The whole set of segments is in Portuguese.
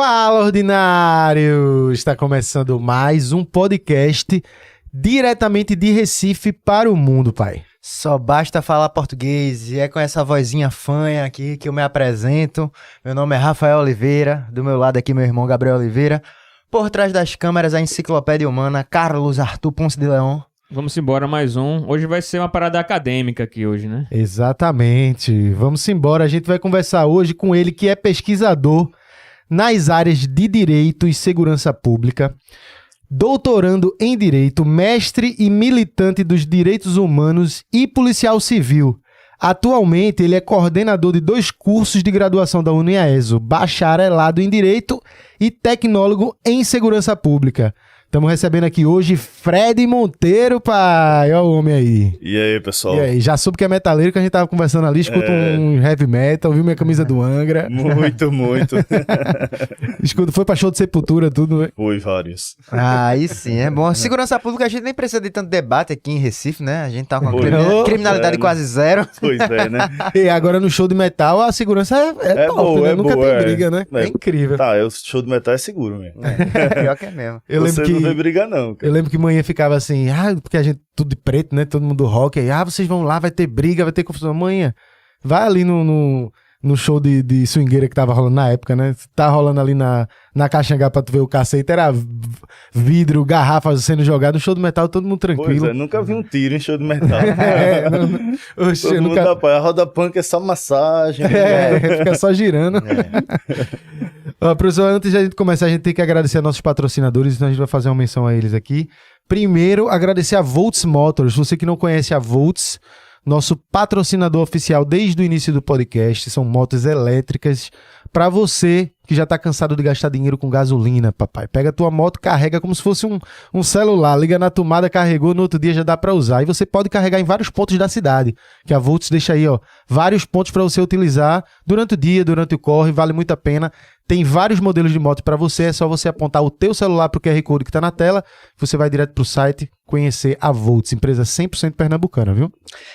Fala, ordinários! Está começando mais um podcast diretamente de Recife para o mundo, pai. Só basta falar português e é com essa vozinha fanha aqui que eu me apresento. Meu nome é Rafael Oliveira, do meu lado aqui meu irmão Gabriel Oliveira. Por trás das câmeras a enciclopédia humana Carlos Arthur Ponce de Leão. Vamos embora mais um. Hoje vai ser uma parada acadêmica aqui hoje, né? Exatamente. Vamos embora. A gente vai conversar hoje com ele que é pesquisador nas áreas de Direito e Segurança Pública, doutorando em Direito, mestre e militante dos direitos humanos e policial civil. Atualmente, ele é coordenador de 2 cursos de graduação da UniAESO, bacharelado em Direito e tecnólogo em Segurança Pública. Estamos recebendo aqui hoje Fred Monteiro, pai. Olha o homem aí. E aí, pessoal? E aí, já soube que é metaleiro, que a gente tava conversando ali, escuta um heavy metal, viu minha camisa do Angra. Muito. Escuta, foi pra show de Sepultura, tudo, né? Foi vários. Ah, aí sim, é bom. Segurança pública, a gente nem precisa de tanto debate aqui em Recife, né? A gente tá com a criminalidade quase zero. Pois é, né? E agora no show de metal, a segurança é top, boa, né? é Nunca boa, tem briga, né? É incrível. Tá, o show de metal é seguro mesmo. Pior que é mesmo. Eu lembro Você não vê briga não, cara. Eu lembro que manhã ficava assim, porque a gente tudo de preto, né? Todo mundo do rock, aí, vocês vão lá, vai ter briga, vai ter confusão. Manhã, vai ali no show de swingueira que tava rolando na época, né? Tá rolando ali na Caxangá pra tu ver o cacete, era vidro, garrafas sendo jogado, no show de metal todo mundo tranquilo. Pois é, nunca vi um tiro em show de metal. Oxe, Todo mundo apoia. A roda punk é só massagem. Fica só girando. Ó, professor, antes de a gente começar, a gente tem que agradecer a nossos patrocinadores, então a gente vai fazer uma menção a eles aqui. Primeiro, agradecer a Volts Motors. Você que não conhece a Volts, nosso patrocinador oficial desde o início do podcast, são motos elétricas para você que já tá cansado de gastar dinheiro com gasolina, papai. Pega a tua moto, carrega como se fosse um celular, liga na tomada, carregou, no outro dia já dá para usar. E você pode carregar em vários pontos da cidade, que a Volts deixa aí, vários pontos para você utilizar durante o dia, durante o corre, vale muito a pena. Tem vários modelos de moto para você, é só você apontar o teu celular pro QR Code que tá na tela, você vai direto pro site conhecer a Volts, empresa 100% pernambucana, viu?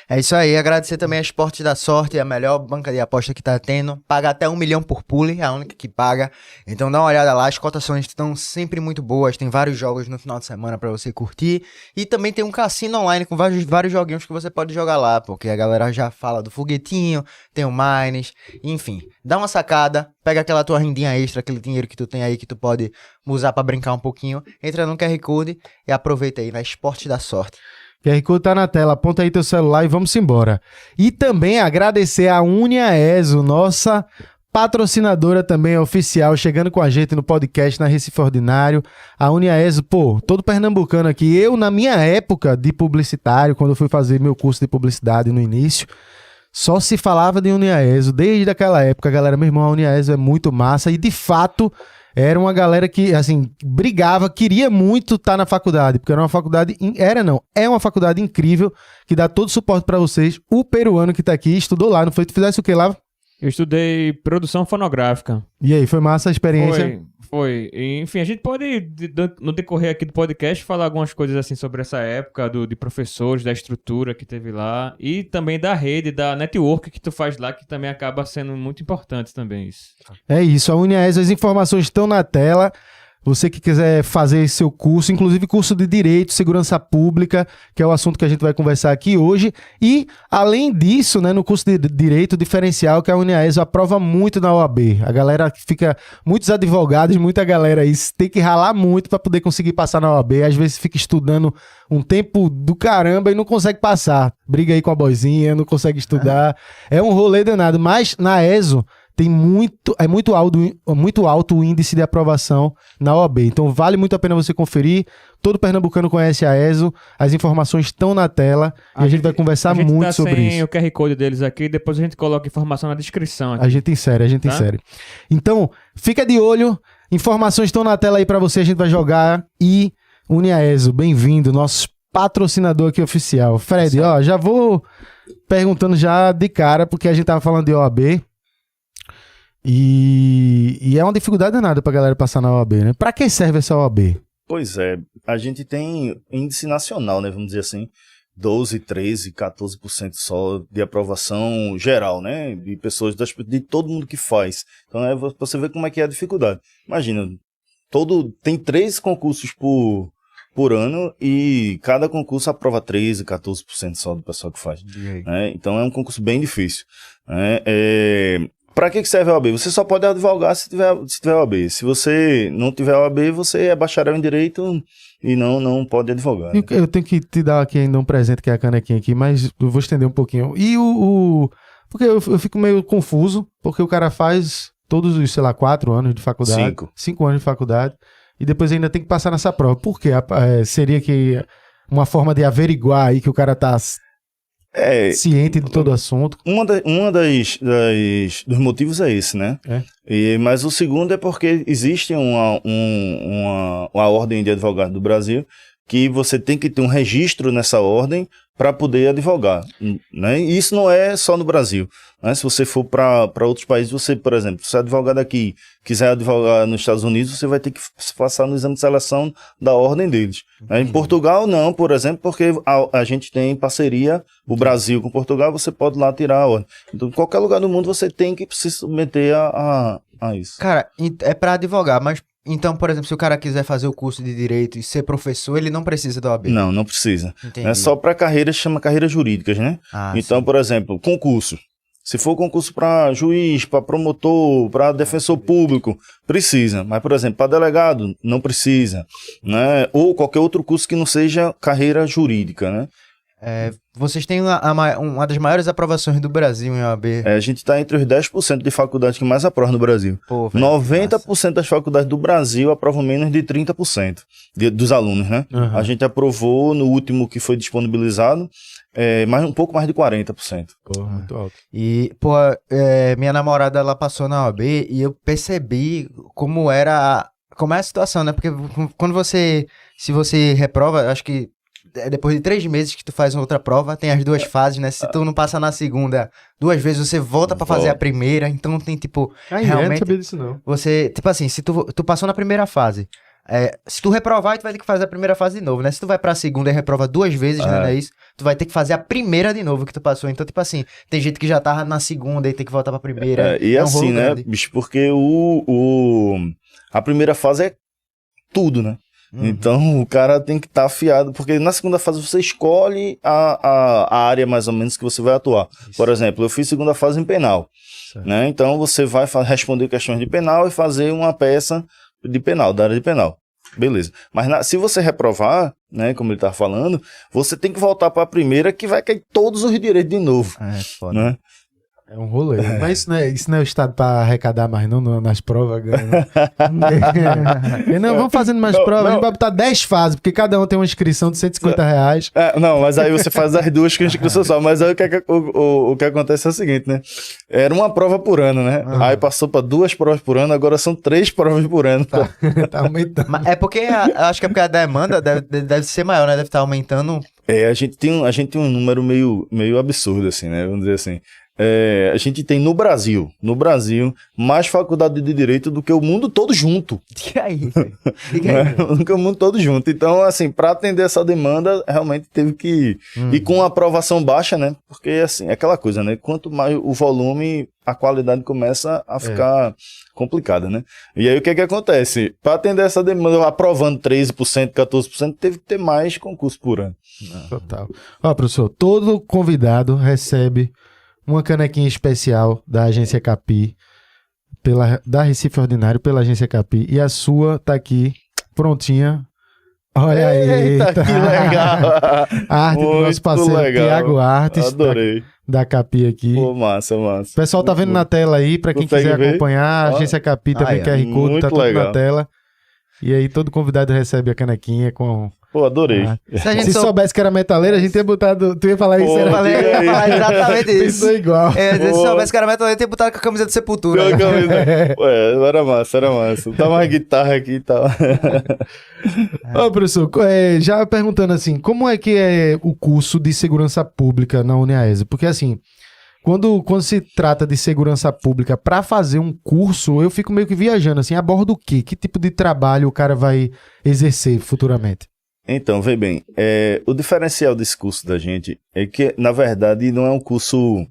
É isso aí, agradecer também a Esporte da Sorte, a melhor banca de aposta que tá tendo, paga até 1 milhão por pule, é a única que paga, então dá uma olhada lá, as cotações estão sempre muito boas, tem vários jogos no final de semana pra você curtir, e também tem um cassino online com vários joguinhos que você pode jogar lá, porque a galera já fala do foguetinho, tem o Mines, enfim, dá uma sacada, pega aquela tua rendinha extra, aquele dinheiro que tu tem aí que tu pode usar pra brincar um pouquinho, entra no QR Code e aproveita aí na Esporte da Sorte. QR Code tá na tela, aponta aí teu celular e vamos embora. E também agradecer a UniAESO, nossa patrocinadora também oficial, chegando com a gente no podcast na Recife Ordinário. A UniAESO, todo pernambucano aqui. Eu, na minha época de publicitário, quando eu fui fazer meu curso de publicidade no início, só se falava de UniAESO. Desde aquela época, galera, meu irmão, a UniAESO é muito massa e, de fato, era uma galera que, assim, brigava, queria muito estar na faculdade, porque era uma faculdade, é uma faculdade incrível, que dá todo o suporte para vocês. O peruano que tá aqui estudou lá, não foi? Tu fizesse o que lá? Eu estudei produção fonográfica. E aí, foi massa a experiência? Foi. E, enfim, a gente pode, no decorrer aqui do podcast, falar algumas coisas assim sobre essa época de professores, da estrutura que teve lá e também da rede, da network que tu faz lá, que também acaba sendo muito importante também isso. É isso, a UniAESO, as informações estão na tela. Você que quiser fazer seu curso, inclusive curso de Direito, Segurança Pública, que é o assunto que a gente vai conversar aqui hoje. E, além disso, né, no curso de Direito diferencial, que a UniAESO aprova muito na OAB. A galera fica, muitos advogados, muita galera aí tem que ralar muito para poder conseguir passar na OAB. Às vezes fica estudando um tempo do caramba e não consegue passar. Briga aí com a boizinha, não consegue estudar. É um rolê danado. Mas na ESO tem muito alto o índice de aprovação na OAB. Então vale muito a pena você conferir. Todo pernambucano conhece a ESO, as informações estão na tela e a gente vai conversar muito sobre isso. A gente tem o QR Code deles aqui, depois a gente coloca informação na descrição aqui. A gente insere. Então, fica de olho, informações estão na tela aí pra você, a gente vai jogar. E UniAESO, bem-vindo, nosso patrocinador aqui oficial. Fred, já vou perguntando já de cara, porque a gente tava falando de OAB. E é uma dificuldade danada pra galera passar na OAB, né? Pra que serve essa OAB? Pois é, a gente tem índice nacional, né, vamos dizer assim, 12, 13, 14% só de aprovação geral, né? De pessoas, de todo mundo que faz. Então, você vê como é que é a dificuldade. Imagina, tem 3 concursos por ano e cada concurso aprova 13, 14% só do pessoal que faz. Né? Então, é um concurso bem difícil. Né? Para que serve a OAB? Você só pode advogar se tiver OAB. Se você não tiver OAB, você é bacharel em Direito e não pode advogar. Né? Eu tenho que te dar aqui ainda um presente, que é a canequinha aqui, mas eu vou estender um pouquinho. E porque eu fico meio confuso, porque o cara faz todos os, sei lá, 4 anos de faculdade. 5 anos de faculdade. E depois ainda tem que passar nessa prova. Por quê? Seria que uma forma de averiguar aí que o cara tá ciente de todo o assunto. Uma dos motivos é esse, né? Mas o segundo é porque existe uma ordem de advogado do Brasil que você tem que ter um registro nessa ordem para poder advogar, né? E isso não é só no Brasil, né? Se você for para outros países, você, por exemplo, se é advogado aqui, quiser advogar nos Estados Unidos, você vai ter que passar no exame de seleção da ordem deles. Né? Em Portugal, não, por exemplo, porque a gente tem parceria, o Brasil com Portugal, você pode lá tirar a ordem. Então, em qualquer lugar do mundo, você tem que se submeter a isso. Cara, é para advogar, mas então, por exemplo, se o cara quiser fazer o curso de Direito e ser professor, ele não precisa da OAB? Não precisa. Entendi. É só para carreiras, chama carreiras jurídicas, né? Então, sim. por exemplo, concurso. Se for concurso para juiz, para promotor, para defensor público, precisa. Mas, por exemplo, para delegado, não precisa. Né? Ou qualquer outro curso que não seja carreira jurídica, né? Vocês têm uma das maiores aprovações do Brasil em OAB. A gente está entre os 10% de faculdades que mais aprovam no Brasil. Pô, velho, 90% das faculdades do Brasil aprovam menos de 30% dos alunos, né? Uhum. A gente aprovou no último que foi disponibilizado, um pouco mais de 40%. Porra, muito alto. E, minha namorada, ela passou na OAB e eu percebi como é a situação, né? Porque se você reprova, acho que depois de 3 meses que tu faz outra prova, tem as 2 fases, né? Se tu não passa na segunda 2 vezes, você volta pra fazer a primeira. Então tem, tipo, realmente... Eu não sabia disso, não. Você, tipo assim, se tu passou na primeira fase, se tu reprovar, tu vai ter que fazer a primeira fase de novo, né? Se tu vai pra segunda e reprova 2 vezes, né? Não é isso? Tu vai ter que fazer a primeira de novo que tu passou. Então, tipo assim, tem gente que já tava na segunda e tem que voltar pra primeira. E assim, né, bicho? Porque a primeira fase é tudo, né? Uhum. Então o cara tem que estar afiado, porque na segunda fase você escolhe a área mais ou menos que você vai atuar. Isso. Por exemplo, eu fiz segunda fase em penal, né? Então você vai responder questões de penal e fazer uma peça de penal, da área de penal. Beleza. Mas se você reprovar, né, como ele estava falando, você tem que voltar para a primeira, que vai cair todos os direitos de novo. Foda. Né? É um rolê. Mas isso não é o estado para arrecadar mais, não, nas provas. Não, vamos fazendo mais provas. A gente vai botar 10 fases, porque cada um tem uma inscrição de R$150. Não, mas aí você faz as 2 com inscrição só. Mas aí o que acontece é o seguinte, né? Era uma prova por ano, né? Uhum. Aí passou para 2 provas por ano, agora são 3 provas por ano. Tá aumentando. Mas é porque, acho que é porque a demanda deve ser maior, né? Deve estar aumentando. A gente tem um número meio absurdo, assim, né? Vamos dizer assim. A gente tem no Brasil, mais faculdade de Direito do que o mundo todo junto. Diga aí. Do que o mundo todo junto. Então, assim, para atender essa demanda, realmente teve que ir com uma aprovação baixa, né? Porque, assim, é aquela coisa, né? Quanto mais o volume, a qualidade começa a ficar complicada, né? E aí, o que acontece? Para atender essa demanda, aprovando 13%, 14%, teve que ter mais concurso por ano. Total. Ó, professor, todo convidado recebe uma canequinha especial da Agência Capi, da Recife Ordinário, pela Agência Capi. E a sua tá aqui, prontinha. Olha aí. Eita, que legal. A arte do nosso parceiro Tiago Artes. Adorei. Da Capi aqui. Pô, massa. O pessoal tá vendo na tela aí, pra quem quiser acompanhar. A Agência Capi também, QR Code, tá tudo na tela. E aí todo convidado recebe a canequinha com... Pô, adorei. Se soubesse que era metaleiro, a gente ia botado... Tu ia falar isso? Eu ia falar exatamente isso. Pensou igual. Se soubesse que era metaleiro, eu ia botar com a camisa de Sepultura. Era massa. Tá mais guitarra aqui e tal. Ô, professor, já perguntando assim, como é que é o curso de segurança pública na UniAESA? Porque assim... Quando se trata de segurança pública, para fazer um curso, eu fico meio que viajando, assim, aborda o quê? Que tipo de trabalho o cara vai exercer futuramente? Então, vê bem, o diferencial desse curso da gente é que, na verdade, não é um curso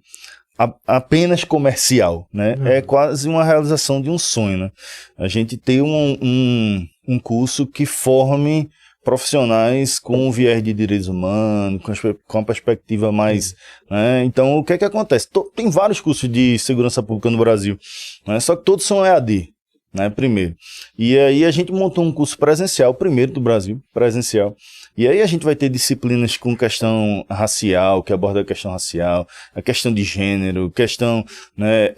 apenas comercial, né? É quase uma realização de um sonho, né? A gente tem um curso que forme profissionais com um viés de direitos humanos, com uma perspectiva mais... Né? Então, o que é que acontece? Tem vários cursos de segurança pública no Brasil, né? Só que todos são EAD. Né, primeiro. E aí a gente montou um curso presencial, o primeiro do Brasil, presencial. E aí a gente vai ter disciplinas com questão racial, que aborda a questão racial, a questão de gênero, questão, né,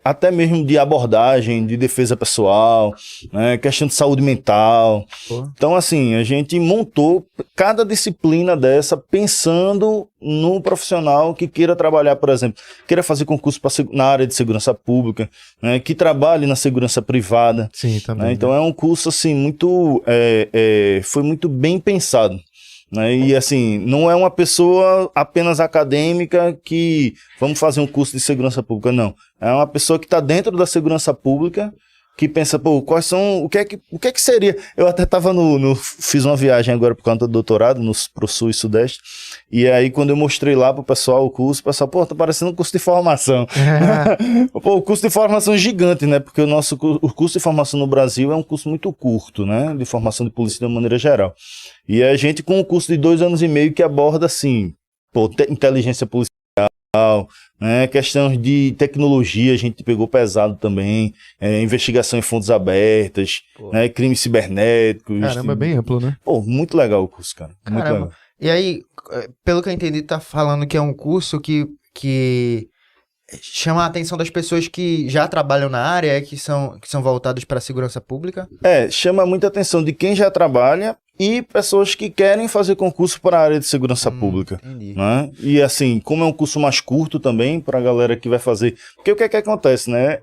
até mesmo de abordagem, de defesa pessoal, né, questão de saúde mental. Pô. Então, assim, a gente montou cada disciplina dessa pensando no profissional que queira trabalhar, por exemplo, queira fazer concurso na área de segurança pública, né, que trabalhe na segurança privada. Sim, também. Né? Então é um curso assim muito, foi muito bem pensado. Né? E assim, não é uma pessoa apenas acadêmica que vamos fazer um curso de segurança pública, não. É uma pessoa que está dentro da segurança pública, que pensa, pô, quais são, o que é que seria? Eu até tava fiz uma viagem agora por conta do doutorado, pro Sul e Sudeste, e aí quando eu mostrei lá pro pessoal o curso, o pessoal, pô, tá parecendo um curso de formação. Pô, o curso de formação é gigante, né, porque o curso de formação no Brasil é um curso muito curto, né, de formação de polícia de uma maneira geral. E a gente com um curso de 2 anos e meio que aborda, assim, pô, inteligência policial, né, questões de tecnologia a gente pegou pesado também, investigação em fontes abertas, né, crimes cibernéticos. Caramba, é bem amplo, né? Pô, muito legal o curso, cara. Muito legal. E aí, pelo que eu entendi, tá falando que é um curso que chama a atenção das pessoas que já trabalham na área, que são voltados para a segurança pública? Chama muita atenção de quem já trabalha e pessoas que querem fazer concurso para a área de segurança pública. Entendi. Né? E assim, como é um curso mais curto também, para a galera que vai fazer... Porque o que é que acontece, né?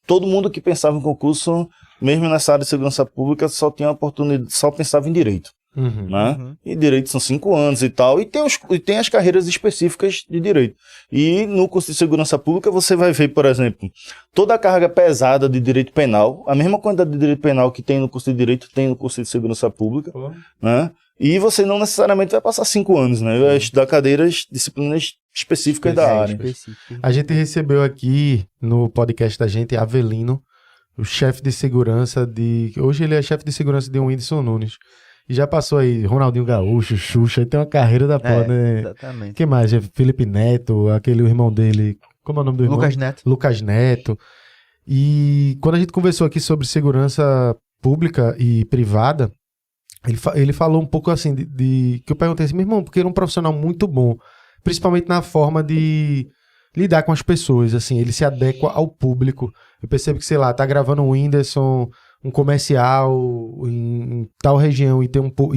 Todo mundo que pensava em concurso, mesmo nessa área de segurança pública, só tinha oportunidade, só pensava em direito. Né? E direito são 5 anos e tal, e tem as carreiras específicas de direito. E no curso de segurança pública você vai ver, por exemplo, toda a carga pesada de direito penal, a mesma quantidade de direito penal que tem no curso de direito, tem no curso de segurança pública, né? E você não necessariamente vai passar 5 anos, né? Vai estudar disciplinas específicas da área. A gente recebeu aqui no podcast da gente Avelino, o chefe de segurança hoje ele é chefe de segurança de Whindersson Nunes. E já passou aí Ronaldinho Gaúcho, Xuxa, ele tem uma carreira da porra, né? Exatamente. Quem mais? Felipe Neto, aquele irmão dele, como é o nome do irmão? Lucas Neto. E quando a gente conversou aqui sobre segurança pública e privada, ele falou um pouco assim, que eu perguntei assim, meu irmão, porque ele é um profissional muito bom, principalmente na forma de lidar com as pessoas, assim, ele se adequa ao público. Eu percebo que, sei lá, tá gravando o Whindersson, um comercial em tal região e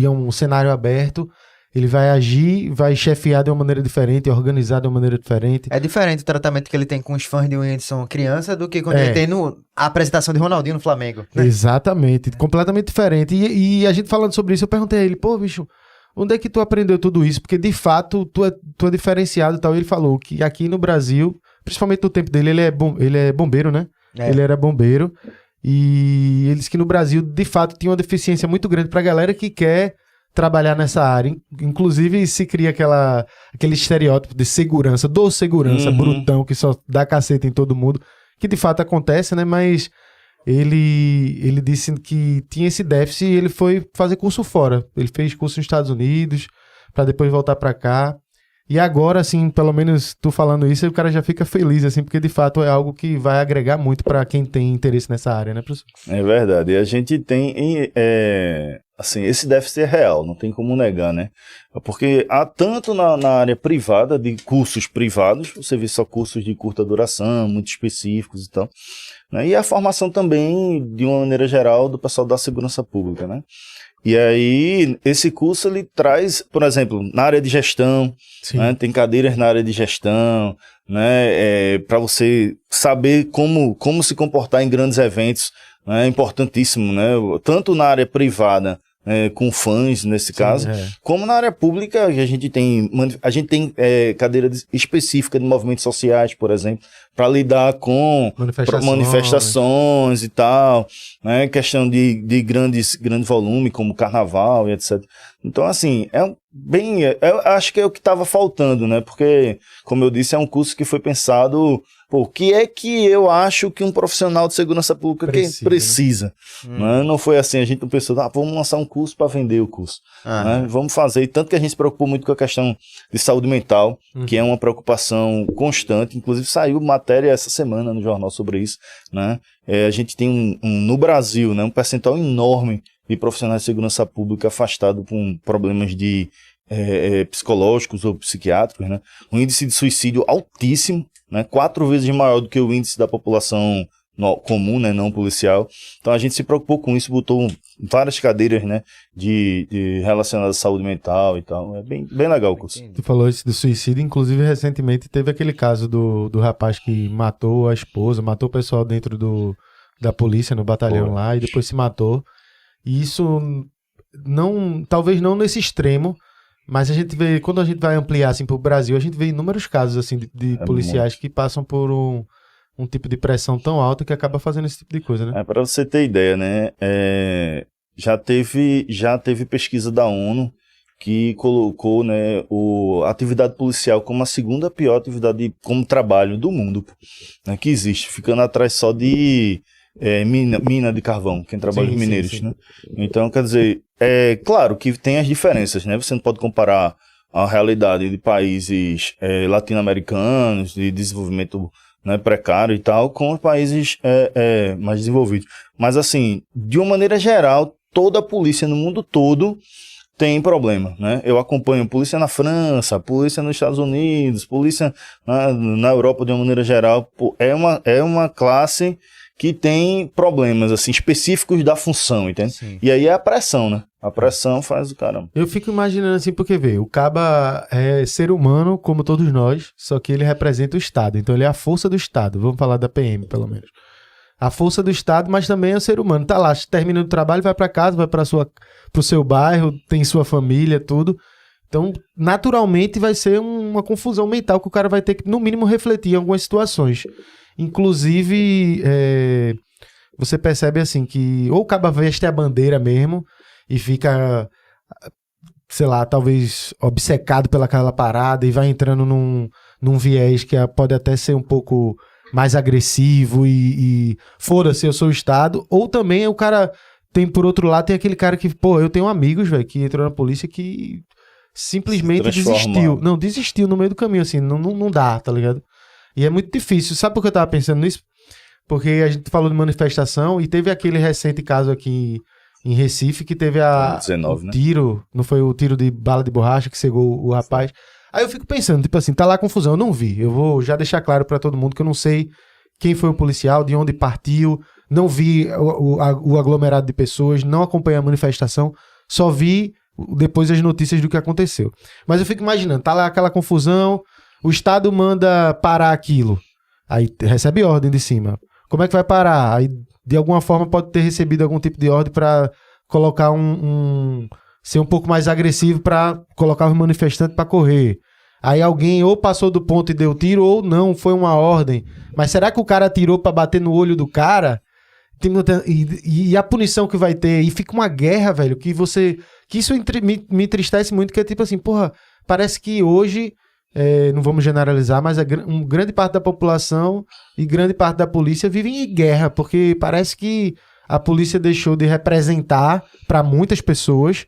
é um cenário aberto, ele vai agir, vai chefiar de uma maneira diferente, organizar de uma maneira diferente. É diferente o tratamento que ele tem com os fãs de Whindersson criança do que quando ele tem a apresentação de Ronaldinho no Flamengo. Né? Exatamente, completamente diferente. E a gente falando sobre isso, eu perguntei a ele, pô, bicho, onde é que tu aprendeu tudo isso? Porque, de fato, tu é diferenciado e tal. E ele falou que aqui no Brasil, principalmente no tempo dele, ele é bombeiro, né? Ele era bombeiro. E ele disse que no Brasil, de fato, tinha uma deficiência muito grande pra galera que quer trabalhar nessa área. Inclusive, se cria aquele estereótipo de segurança, brutão, que só dá caceta em todo mundo, que de fato acontece, né? Mas ele disse que tinha esse déficit e ele foi fazer curso fora. Ele fez curso nos Estados Unidos, pra depois voltar pra cá. E agora, assim, pelo menos tu falando isso, o cara já fica feliz, assim, porque de fato é algo que vai agregar muito para quem tem interesse nessa área, né, professor? É verdade. E a gente tem, assim, esse déficit é real, não tem como negar, né? Porque há tanto na área privada, de cursos privados, você vê só cursos de curta duração, muito específicos e tal, né? E a formação também, de uma maneira geral, do pessoal da segurança pública, né? E aí, esse curso, ele traz, por exemplo, na área de gestão, né, tem cadeiras na área de gestão, né, para você saber como se comportar em grandes eventos, né, é importantíssimo, né, tanto na área privada, com fãs, nesse caso, como na área pública, a gente tem cadeira específica de movimentos sociais, por exemplo, para lidar com manifestações e tal, né? Questão de grande volume, como carnaval e etc. Então, assim, eu acho que é o que estava faltando, né? Porque, como eu disse, é um curso que foi pensado, pô, o que é que eu acho que um profissional de segurança pública precisa, né? Não foi assim, a gente não pensou, vamos lançar um curso para vender o curso, né? Vamos fazer, e tanto que a gente se preocupou muito com a questão de saúde mental, que é uma preocupação constante, inclusive saiu matéria essa semana no jornal sobre isso, né? A gente tem no Brasil, né, um percentual enorme de profissionais de segurança pública afastados com problemas de psicológicos ou psiquiátricos, né? Um índice de suicídio altíssimo, né? 4 vezes maior do que o índice da população comum, né? Não policial. Então a gente se preocupou com isso, botou várias cadeiras, né? de relacionadas à saúde mental e tal. É bem legal o curso. Tu falou isso do suicídio, inclusive recentemente teve aquele caso do rapaz que matou a esposa, matou o pessoal dentro da polícia, no batalhão lá, e depois se matou. E isso talvez não nesse extremo, mas a gente vê, quando a gente vai ampliar assim para o Brasil, a gente vê inúmeros casos assim de policiais que passam por um tipo de pressão tão alta que acaba fazendo esse tipo de coisa, né? Para você ter ideia, né? Já teve pesquisa da ONU que colocou, né, a atividade policial como a segunda pior atividade como trabalho do mundo, né, que existe, ficando atrás só de mina de carvão, quem trabalha os mineiros, sim. Né? Então, quer dizer, claro que tem as diferenças, né? Você não pode comparar a realidade de países latino-americanos, de desenvolvimento, né, precário e tal, com os países mais desenvolvidos. Mas, assim, de uma maneira geral, toda a polícia no mundo todo tem problema, né? Eu acompanho polícia na França, polícia nos Estados Unidos, polícia na Europa de uma maneira geral. É uma classe que tem problemas, assim, específicos da função, entende? Sim. E aí é a pressão, né? A pressão faz o caramba. Eu fico imaginando assim, porque vê, o caba é ser humano como todos nós, só que ele representa o Estado. Então ele é a força do Estado. Vamos falar da PM, pelo menos. A força do Estado, mas também é o ser humano. Tá lá, termina o trabalho, vai para casa, vai pro seu bairro, tem sua família, tudo. Então, naturalmente, vai ser uma confusão mental que o cara vai ter que, no mínimo, refletir em algumas situações. Inclusive, você percebe assim que ou o caba veste a bandeira mesmo e fica, sei lá, talvez obcecado pelaquela parada e vai entrando num viés que pode até ser um pouco mais agressivo e foda-se, eu sou o Estado. Ou também o cara tem, por outro lado, tem aquele cara que, eu tenho amigos, velho, que entrou na polícia que simplesmente desistiu. Não, desistiu no meio do caminho, assim, não dá, tá ligado? E é muito difícil. Sabe por que eu tava pensando nisso? Porque a gente falou de manifestação e teve aquele recente caso aqui em Recife que teve 19, o tiro, né? Não foi o tiro de bala de borracha que cegou o rapaz. Aí eu fico pensando, tipo assim, tá lá a confusão, eu não vi. Eu vou já deixar claro pra todo mundo que eu não sei quem foi o policial, de onde partiu, não vi o aglomerado de pessoas, não acompanhei a manifestação, só vi depois as notícias do que aconteceu. Mas eu fico imaginando, tá lá aquela confusão, o Estado manda parar aquilo, aí recebe ordem de cima. Como é que vai parar? Aí, de alguma forma, pode ter recebido algum tipo de ordem para colocar ser um pouco mais agressivo para colocar os manifestantes para correr. Aí alguém ou passou do ponto e deu tiro, ou não, foi uma ordem. Mas será que o cara atirou para bater no olho do cara? E a punição que vai ter? E fica uma guerra, velho, que isso me entristece muito, que é tipo assim, porra, parece que hoje... não vamos generalizar, mas grande parte da população e grande parte da polícia vivem em guerra, porque parece que a polícia deixou de representar para muitas pessoas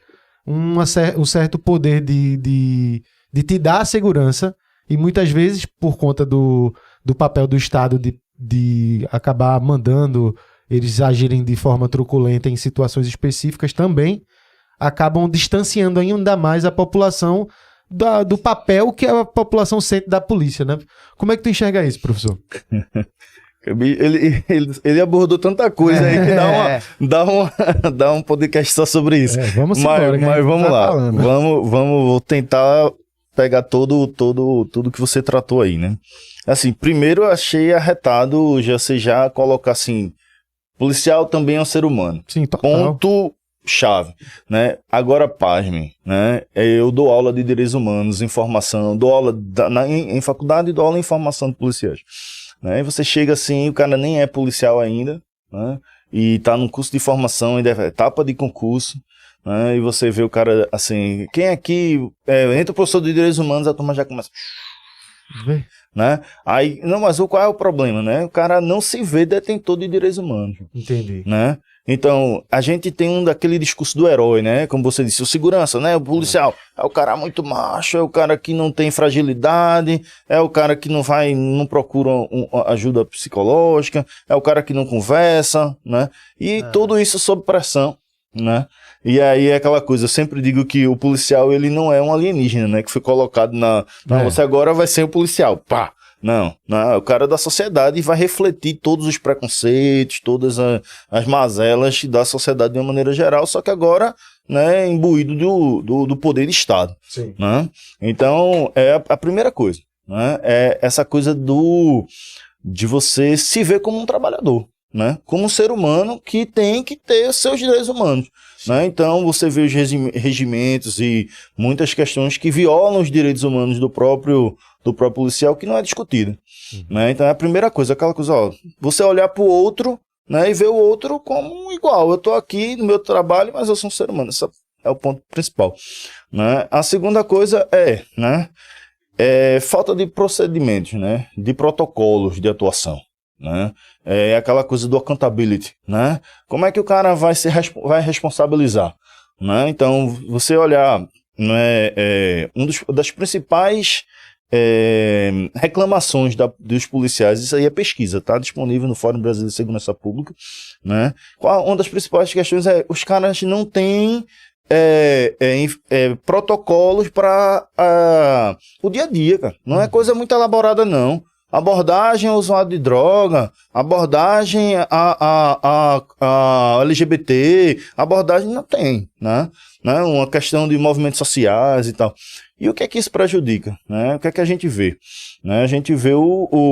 um certo poder de te dar a segurança, e muitas vezes por conta do papel do Estado de acabar mandando eles agirem de forma truculenta em situações específicas, também acabam distanciando ainda mais a população do papel que a população sente da polícia, né? Como é que tu enxerga isso, professor? Ele abordou tanta coisa aí que dá um podcast só sobre isso. Vamos embora, mas vamos lá. Vamos tentar pegar tudo que você tratou aí, né? Assim, primeiro eu achei arretado você já colocar assim, policial também é um ser humano. Sim, total. Ponto chave, né? Agora, pasme, né? Eu dou aula de direitos humanos, informação, dou aula em faculdade e dou aula em formação de policiais. né? E você chega assim, o cara nem é policial ainda, né? E tá num curso de formação, ainda é etapa de concurso, né? E você vê o cara assim, quem aqui entra o professor de direitos humanos, a turma já começa... Né? Aí, não, mas qual é o problema, né? O cara não se vê detentor de direitos humanos. Entendi. Né? Então, a gente tem daquele discurso do herói, né? Como você disse, o segurança, né? O policial é o cara muito macho, é o cara que não tem fragilidade, é o cara que não procura ajuda psicológica, é o cara que não conversa, né? E tudo isso sob pressão, né? E aí é aquela coisa, eu sempre digo que o policial, ele não é um alienígena, né? Que foi colocado você agora vai ser o policial, pá! Não, é o cara da sociedade e vai refletir todos os preconceitos, todas as mazelas da sociedade de uma maneira geral, só que agora, né, imbuído do poder de Estado. Sim. Né? Então, é a primeira coisa, né? É essa coisa de você se ver como um trabalhador, né? Como um ser humano que tem que ter os seus direitos humanos. Né? Então, você vê os regimentos e muitas questões que violam os direitos humanos do próprio policial, que não é discutido. Né? Então, é a primeira coisa, aquela coisa, você olhar para o outro, né, e ver o outro como igual. Eu estou aqui no meu trabalho, mas eu sou um ser humano. Esse é o ponto principal. Né? A segunda coisa é falta de procedimentos, né, de protocolos de atuação. Né? É aquela coisa do accountability, né? Como é que o cara vai responsabilizar? Né? Então, você olhar, né, das principais reclamações dos policiais, isso aí é pesquisa, está disponível no Fórum Brasileiro de Segurança Pública, né? Uma das principais questões é os caras não têm protocolos para o dia a dia, cara. Não é coisa muito elaborada, não. Abordagem ao usuário de droga, abordagem a LGBT, abordagem não tem, né? Uma questão de movimentos sociais e tal. E o que é que isso prejudica? Né? O que é que a gente vê? Né? A gente vê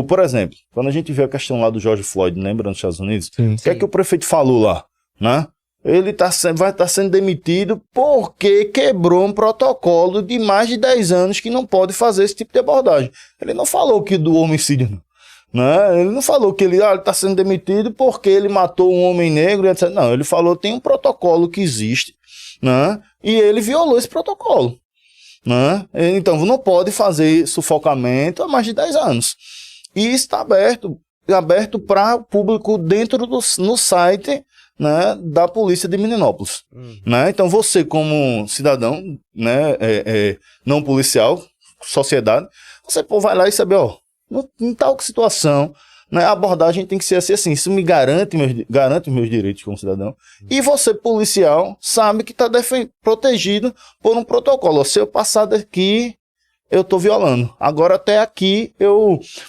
por exemplo, quando a gente vê a questão lá do George Floyd, lembra, nos Estados Unidos? Sim, o que é que o prefeito falou lá? Né? Ele vai estar sendo demitido porque quebrou um protocolo de mais de 10 anos que não pode fazer esse tipo de abordagem. Ele não falou que do homicídio, né? Ele não falou que ele está sendo demitido porque ele matou um homem negro, etc. Não, ele falou que tem um protocolo que existe, né? E ele violou esse protocolo. Né? Então, não pode fazer sufocamento há mais de 10 anos. E isso está aberto para o público no site, né, da polícia de Milenópolis. Né? Então, você como cidadão, né, não policial, sociedade, você vai lá e sabe, em tal situação, né, a abordagem tem que ser assim, isso me garante meus direitos como cidadão. E você, policial, sabe que está protegido por um protocolo. Se eu passar daqui, eu estou violando. Agora, até aqui,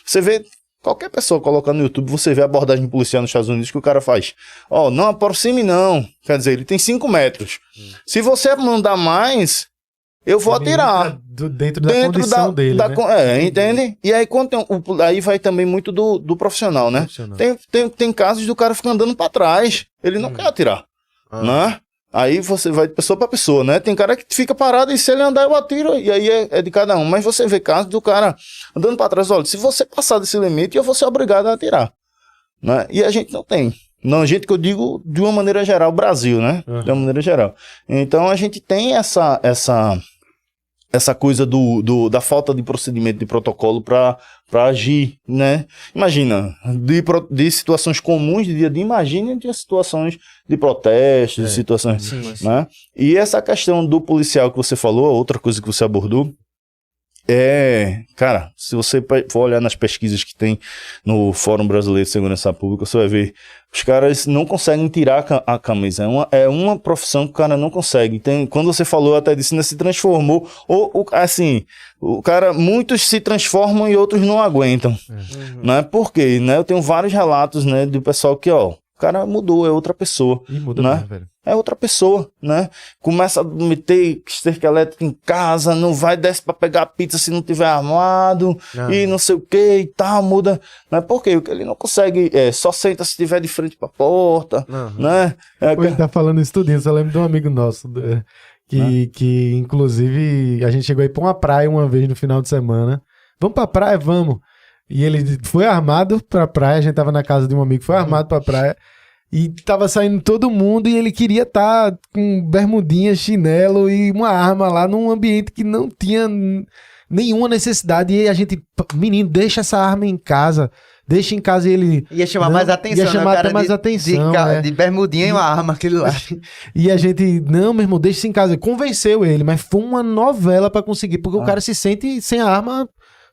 você vê, qualquer pessoa colocando no YouTube, você vê a abordagem policial nos Estados Unidos que o cara faz. Não aproxime não. Quer dizer, ele tem 5 metros. Se você mandar mais, eu vou atirar. Dentro da condição dele, né? Entende? E aí, aí vai também muito do profissional, né? Tem casos do cara ficar andando pra trás. Ele não quer atirar, né? Aí você vai de pessoa pra pessoa, né? Tem cara que fica parado e se ele andar eu atiro. E aí é de cada um. Mas você vê casos do cara andando pra trás. Olha, se você passar desse limite, eu vou ser obrigado a atirar. Né? E a gente não tem. Não, gente que eu digo de uma maneira geral, Brasil, né? De uma maneira geral. Então a gente tem essa coisa da falta de procedimento, de protocolo para agir, né? Imagina, de situações comuns de dia a dia, imagina de situações de protestos, de situações, né? E essa questão do policial que você falou, outra coisa que você abordou, cara, se você for olhar nas pesquisas que tem no Fórum Brasileiro de Segurança Pública, você vai ver, os caras não conseguem tirar a camisa. É uma profissão que o cara não consegue. Quando você falou, até disse, né, se transformou, assim, o cara, muitos se transformam e outros não aguentam. Né? Por quê? Né? Eu tenho vários relatos, né, do pessoal que, o cara mudou, é outra pessoa. E muda, né? Mesmo, velho. É outra pessoa, né? Começa a meter cerca elétrica em casa, não vai desce pra pegar pizza se não tiver armado, e não sei o que e tal, muda. Né? Por quê? Porque ele não consegue, só senta se estiver de frente pra porta, né? Ele tá falando isso tudinho, só lembro de um amigo nosso, que inclusive a gente chegou aí pra uma praia uma vez no final de semana. Vamos pra praia? Vamos. E ele foi armado pra praia, a gente tava na casa de um amigo, foi armado pra praia. E tava saindo todo mundo e ele queria estar com bermudinha, chinelo e uma arma lá num ambiente que não tinha nenhuma necessidade. E a gente, menino, deixa essa arma em casa. Deixa em casa e ele... Ia chamar mais atenção, ia chamar né? até mais atenção. De bermudinha e uma arma, aquele lá. E a gente, não, meu irmão, deixa isso em casa. Convenceu ele, mas foi uma novela pra conseguir, porque o cara se sente sem a arma...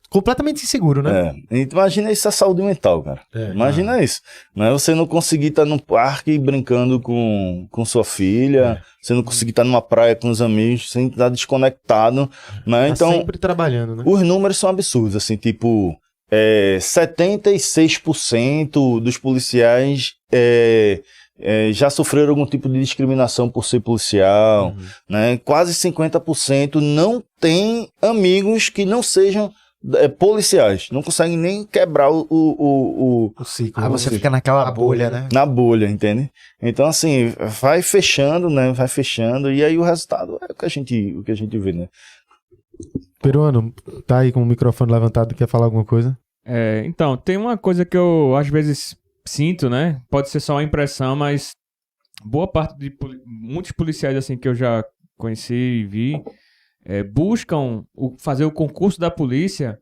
completamente inseguro, né? Imagina isso, a saúde mental, cara. Imagina isso. Não é você não conseguir estar num parque brincando com sua filha, você não conseguir estar numa praia com os amigos, sem estar desconectado, né? Então, sempre trabalhando, né? Os números são absurdos, assim, tipo, 76% dos policiais já sofreram algum tipo de discriminação por ser policial, né? Quase 50% não tem amigos que não sejam policiais, não conseguem nem quebrar o ciclo. Você fica naquela bolha, né? Na bolha, entende? Então, assim, vai fechando, né? Vai fechando, e aí o resultado é o que a gente vê, né? Peruano, tá aí com o microfone levantado, quer falar alguma coisa? Então, tem uma coisa que eu às vezes sinto, né? Pode ser só uma impressão, mas boa parte de muitos policiais assim que eu já conheci e vi buscam fazer o concurso da polícia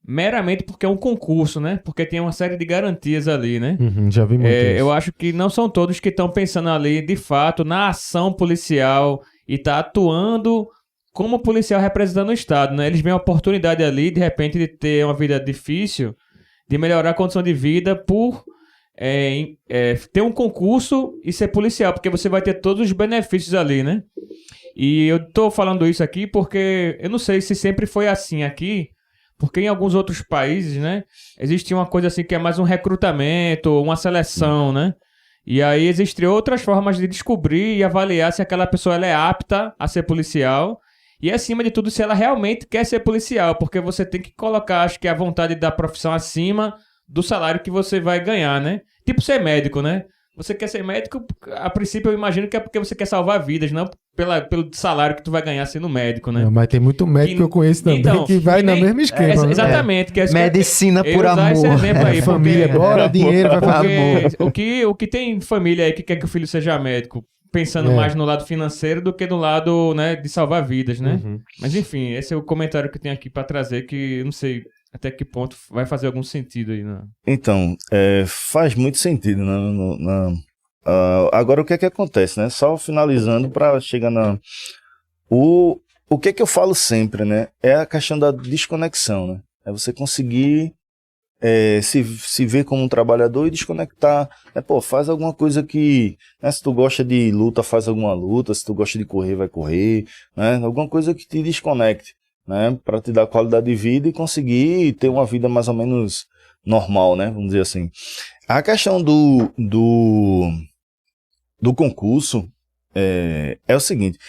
meramente porque é um concurso, né? Porque tem uma série de garantias ali, né? Já vi muito isso. Eu acho que não são todos que estão pensando ali, de fato, na ação policial e tá atuando como policial representando o Estado, né? Eles veem a oportunidade ali, de repente, de ter uma vida difícil, de melhorar a condição de vida por ter um concurso e ser policial, porque você vai ter todos os benefícios ali, né? E eu tô falando isso aqui porque eu não sei se sempre foi assim aqui, porque em alguns outros países, né, existe uma coisa assim que é mais um recrutamento, uma seleção, né? E aí existem outras formas de descobrir e avaliar se aquela pessoa ela é apta a ser policial e, acima de tudo, se ela realmente quer ser policial, porque você tem que colocar, acho que, a vontade da profissão acima do salário que você vai ganhar, né? Tipo ser médico, né? Você quer ser médico, a princípio eu imagino que é porque você quer salvar vidas, não pelo salário que tu vai ganhar sendo médico, né? Não, mas tem muito médico que eu conheço também que vai no mesmo esquema. Exatamente. Que Medicina por amor. Esse exemplo aí, família, bora, dinheiro, vai fazer o que tem família aí que quer que o filho seja médico, pensando mais no lado financeiro do que no lado, né, de salvar vidas, né? Mas enfim, esse é o comentário que eu tenho aqui para trazer, que eu não sei até que ponto vai fazer algum sentido aí, né? Então, faz muito sentido, né? Agora, o que é que acontece, né? Só finalizando para chegar na... O que é que eu falo sempre, né? É a questão da desconexão, né? É você conseguir se ver como um trabalhador e desconectar. Faz alguma coisa que... Né? Se tu gosta de luta, faz alguma luta. Se tu gosta de correr, vai correr. Né? Alguma coisa que te desconecte, né, para te dar qualidade de vida e conseguir ter uma vida mais ou menos normal, né, vamos dizer assim. A questão do concurso é o seguinte,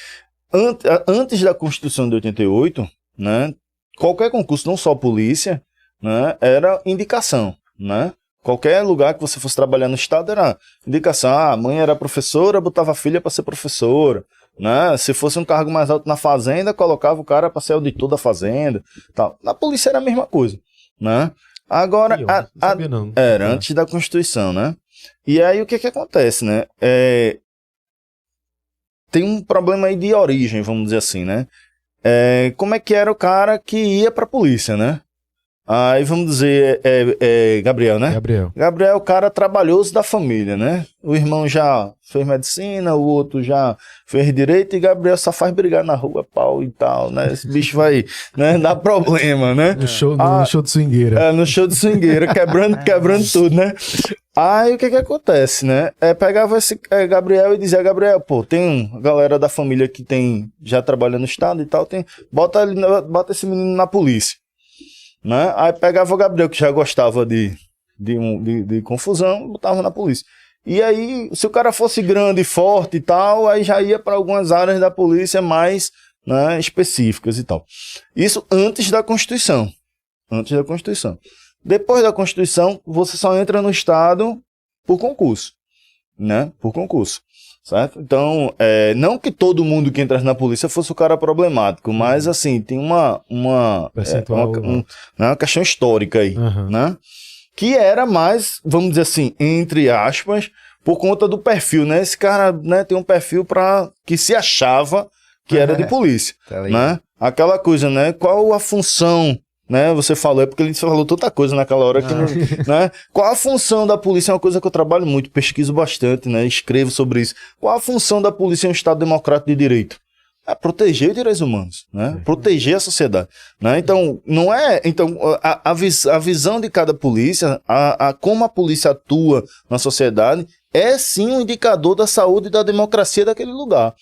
antes da Constituição de 88, né, qualquer concurso, não só polícia, né, era indicação, né. Qualquer lugar que você fosse trabalhar no estado era indicação. A mãe era professora, botava a filha para ser professora. Né? Se fosse um cargo mais alto na fazenda, colocava o cara para ser auditor da fazenda. Tal. Na polícia era a mesma coisa. Né? Agora, era antes da Constituição. Né? E aí o que acontece? Né? Tem um problema aí de origem, vamos dizer assim. Né? Como é que era o cara que ia para a polícia? Né? Aí vamos dizer, Gabriel, né? Gabriel é o cara trabalhoso da família, né? O irmão já fez medicina, o outro já fez direito e Gabriel só faz brigar na rua, pau e tal, né? Esse bicho vai, né, dar problema, né? No show de swingueira. No show de swingueira, quebrando tudo, né? Aí o que acontece, né? Pegava esse Gabriel e dizia, Gabriel, tem uma galera da família que já trabalha no estado e tal, bota esse menino na polícia. Né? Aí pegava o Gabriel, que já gostava de confusão, botava na polícia. E aí, se o cara fosse grande e forte e tal, aí já ia para algumas áreas da polícia mais, né, específicas e tal. Isso antes da Constituição. Depois da Constituição, você só entra no Estado por concurso. né, por concurso, certo? Então, não que todo mundo que entrasse na polícia fosse o cara problemático, mas, assim, tem uma questão histórica aí, né? Que era mais, vamos dizer assim, entre aspas, por conta do perfil, né? Esse cara, né, tem um perfil que se achava que era de polícia, né? Aquela coisa, né? Qual a função, né? Você falou, é porque ele falou tanta coisa naquela hora que, né? Qual a função da polícia? É uma coisa que eu trabalho muito, pesquiso bastante, né? Escrevo sobre isso. Qual a função da polícia em um Estado democrático de direito? É proteger os direitos humanos, né? Proteger a sociedade, né? Então, não é... Então, a visão de cada polícia, como a polícia atua na sociedade, é sim um indicador da saúde e da democracia daquele lugar,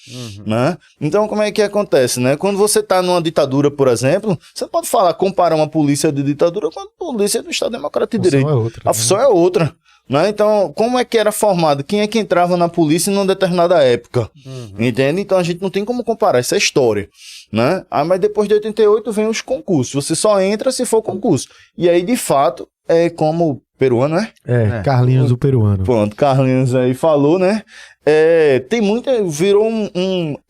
né? Então, como é que acontece, né? Quando você está numa ditadura, por exemplo, você pode comparar uma polícia de ditadura com a polícia do Estado Democrático de Direito. A função é outra. Né? Então, como é que era formado? Quem é que entrava na polícia em uma determinada época? Entende? Então, a gente não tem como comparar, isso é história, né? Mas depois de 88 vem os concursos, você só entra se for concurso. E aí, de fato, é como peruano, né? Carlinhos o peruano. Pronto, Carlinhos aí falou, né? Tem virou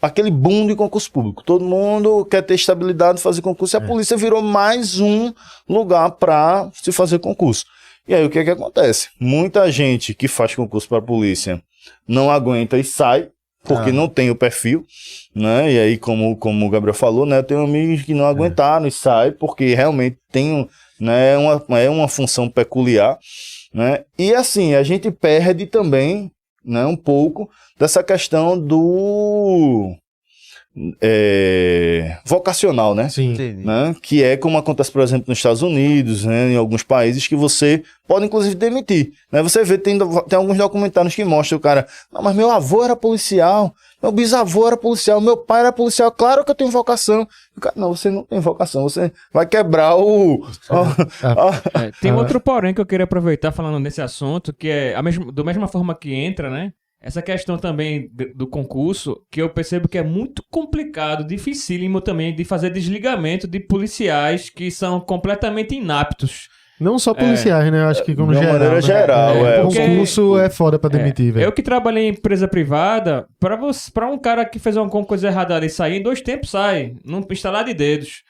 aquele boom de concurso público. Todo mundo quer ter estabilidade, fazer concurso, e a polícia virou mais um lugar para se fazer concurso. E aí, o que é que acontece? Muita gente que faz concurso para a polícia não aguenta e sai, porque não tem o perfil, né? E aí, como o Gabriel falou, né? Eu tenho amigos que não aguentaram e saem, porque realmente tem né, uma função peculiar, né? E assim, a gente perde também, né, um pouco dessa questão do... vocacional, né? Sim. Né? Que é como acontece, por exemplo, nos Estados Unidos, né? Em alguns países que você pode, inclusive, demitir, né? Você vê, tem alguns documentários que mostram o cara, não, mas meu avô era policial, meu bisavô era policial, meu pai era policial, claro que eu tenho vocação. O cara, não, você não tem vocação, você vai quebrar Tem outro porém que eu queria aproveitar falando nesse assunto, que é da mesma forma que entra, né? Essa questão também do concurso, que eu percebo que é muito complicado, dificílimo também, de fazer desligamento de policiais que são completamente inaptos. Não só policiais, né? Eu acho que como de uma geral. maneira geral, O concurso é foda pra demitir, velho. Eu que trabalhei em empresa privada, pra um cara que fez alguma coisa errada ali sair, em 2 tempos sai, num instalar de dedos.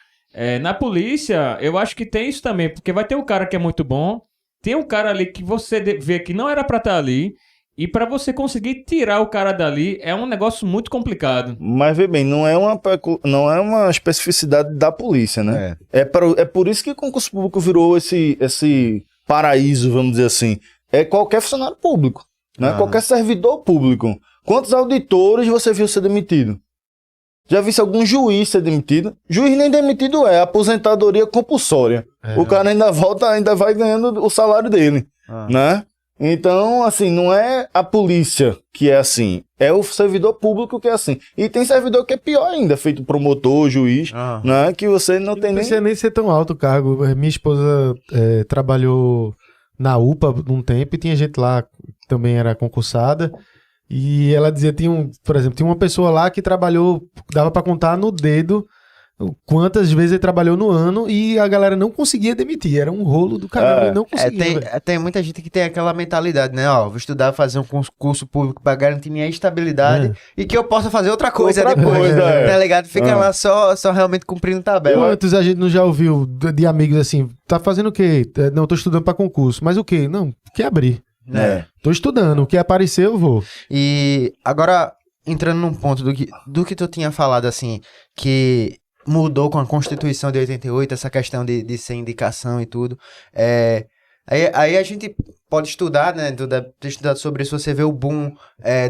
Na polícia, eu acho que tem isso também, porque vai ter um cara que é muito bom, tem um cara ali que você vê que não era pra estar ali, e pra você conseguir tirar o cara dali é um negócio muito complicado. Mas vê bem, não é uma especificidade da polícia, né? É por isso que o concurso público virou esse paraíso, vamos dizer assim. É qualquer funcionário público, né? Qualquer servidor público. Quantos auditores você viu ser demitido? Já viu algum juiz ser demitido? Juiz nem demitido aposentadoria compulsória. O cara ainda vai ganhando o salário dele, né? Então, assim, não é a polícia que é assim, é o servidor público que é assim. E tem servidor que é pior ainda, feito promotor, juiz, né? Que você não tem nem... Não precisa nem ser tão alto o cargo. Minha esposa trabalhou na UPA um tempo e tinha gente lá que também era concursada. E ela dizia, por exemplo, tinha uma pessoa lá que trabalhou, dava pra contar no dedo quantas vezes ele trabalhou no ano e a galera não conseguia demitir. Era um rolo do caramba, ele não conseguia. Tem muita gente que tem aquela mentalidade, né? Ó, vou estudar, fazer um concurso público pra garantir minha estabilidade e que eu possa fazer outra coisa depois. Tá ligado? Fica lá só realmente cumprindo tabela. Quantos a gente não já ouviu de amigos assim, tá fazendo o quê? Não, tô estudando pra concurso. Mas o quê? Não, quer abrir. Tô estudando, o que aparecer eu vou. E agora, entrando num ponto do que tu tinha falado, assim, que mudou com a Constituição de 88, essa questão de ser indicação e tudo. Aí a gente pode estudar, né? Ter estudado sobre isso, você vê o boom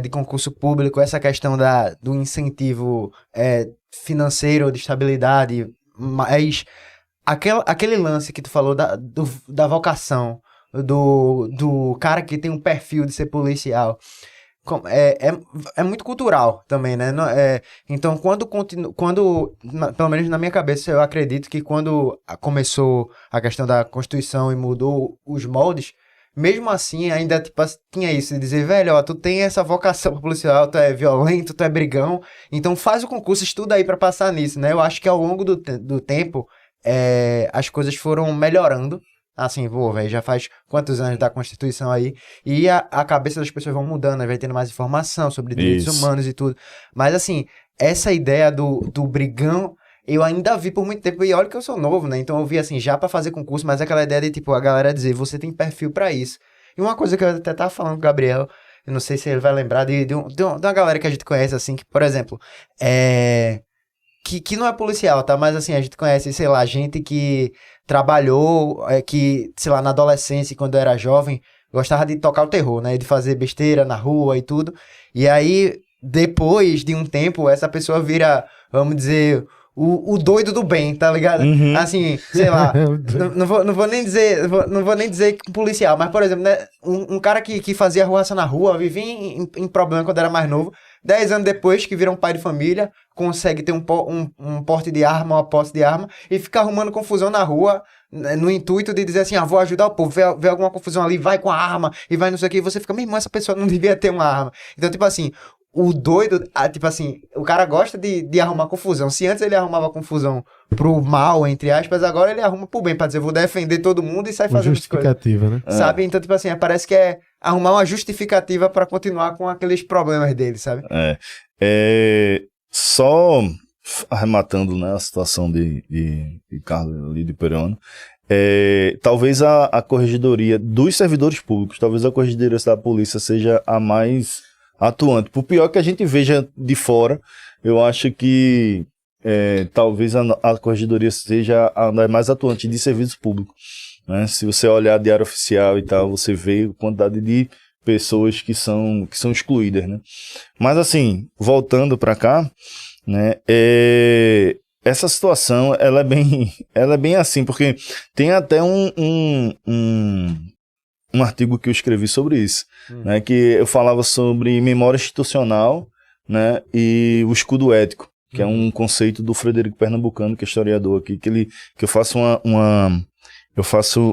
de concurso público, essa questão do incentivo financeiro, de estabilidade, mas aquele lance que tu falou da vocação, do cara que tem um perfil de ser policial. É muito cultural também, né? Então, pelo menos na minha cabeça, eu acredito que quando começou a questão da Constituição e mudou os moldes, mesmo assim, ainda tinha isso de dizer, velho, ó, tu tem essa vocação policial, tu é violento, tu é brigão, então faz o concurso, estuda aí pra passar nisso, né? Eu acho que ao longo do tempo, as coisas foram melhorando, Assim, pô, velho, já faz quantos anos da Constituição aí, e a cabeça das pessoas vão mudando, né? Vai tendo mais informação sobre direitos humanos e tudo. Mas, assim, essa ideia do brigão, eu ainda vi por muito tempo, e olha que eu sou novo, né? Então eu vi, assim, já pra fazer concurso, mas aquela ideia de, tipo, a galera dizer, você tem perfil pra isso. E uma coisa que eu até tava falando com o Gabriel, eu não sei se ele vai lembrar de uma galera que a gente conhece, assim, que, por exemplo, que não é policial, tá? Mas, assim, a gente conhece, sei lá, gente que trabalhou, que, sei lá, na adolescência, quando era jovem, gostava de tocar o terror, né? De fazer besteira na rua e tudo. E aí, depois de um tempo, essa pessoa vira, vamos dizer, o doido do bem, tá ligado? Uhum. Assim, sei lá, não vou nem dizer policial, mas, por exemplo, né, um cara que fazia arruaça na rua, vivia em problema quando era mais novo, 10 anos depois que vira um pai de família, consegue ter um porte de arma, uma posse de arma, e fica arrumando confusão na rua, no intuito de dizer assim, vou ajudar o povo, vê alguma confusão ali, vai com a arma, e vai não sei o que, e você fica, meu irmão, essa pessoa não devia ter uma arma. Então, tipo assim, o doido, tipo assim, o cara gosta de arrumar confusão. Se antes ele arrumava confusão pro mal, entre aspas, agora ele arruma pro bem, pra dizer, vou defender todo mundo e sai fazendo justificativa, coisas, né? sabe? Então, tipo assim, parece que é arrumar uma justificativa pra continuar com aqueles problemas dele, sabe? Só arrematando, né, a situação de Carlos ali de Perona, talvez a corregedoria dos servidores públicos, talvez a corregedoria da polícia seja a mais atuante. Por pior que a gente veja de fora, eu acho que talvez a corregedoria seja a mais atuante de serviços públicos, né? Se você olhar diário oficial e tal, você vê a quantidade de pessoas que são excluídas, né? Mas assim, voltando para cá, né? Essa situação ela é bem assim, porque tem até um artigo que eu escrevi sobre isso, né? Que eu falava sobre memória institucional, né? E o escudo ético, que é um conceito do Frederico Pernambucano, que é historiador aqui, que eu faço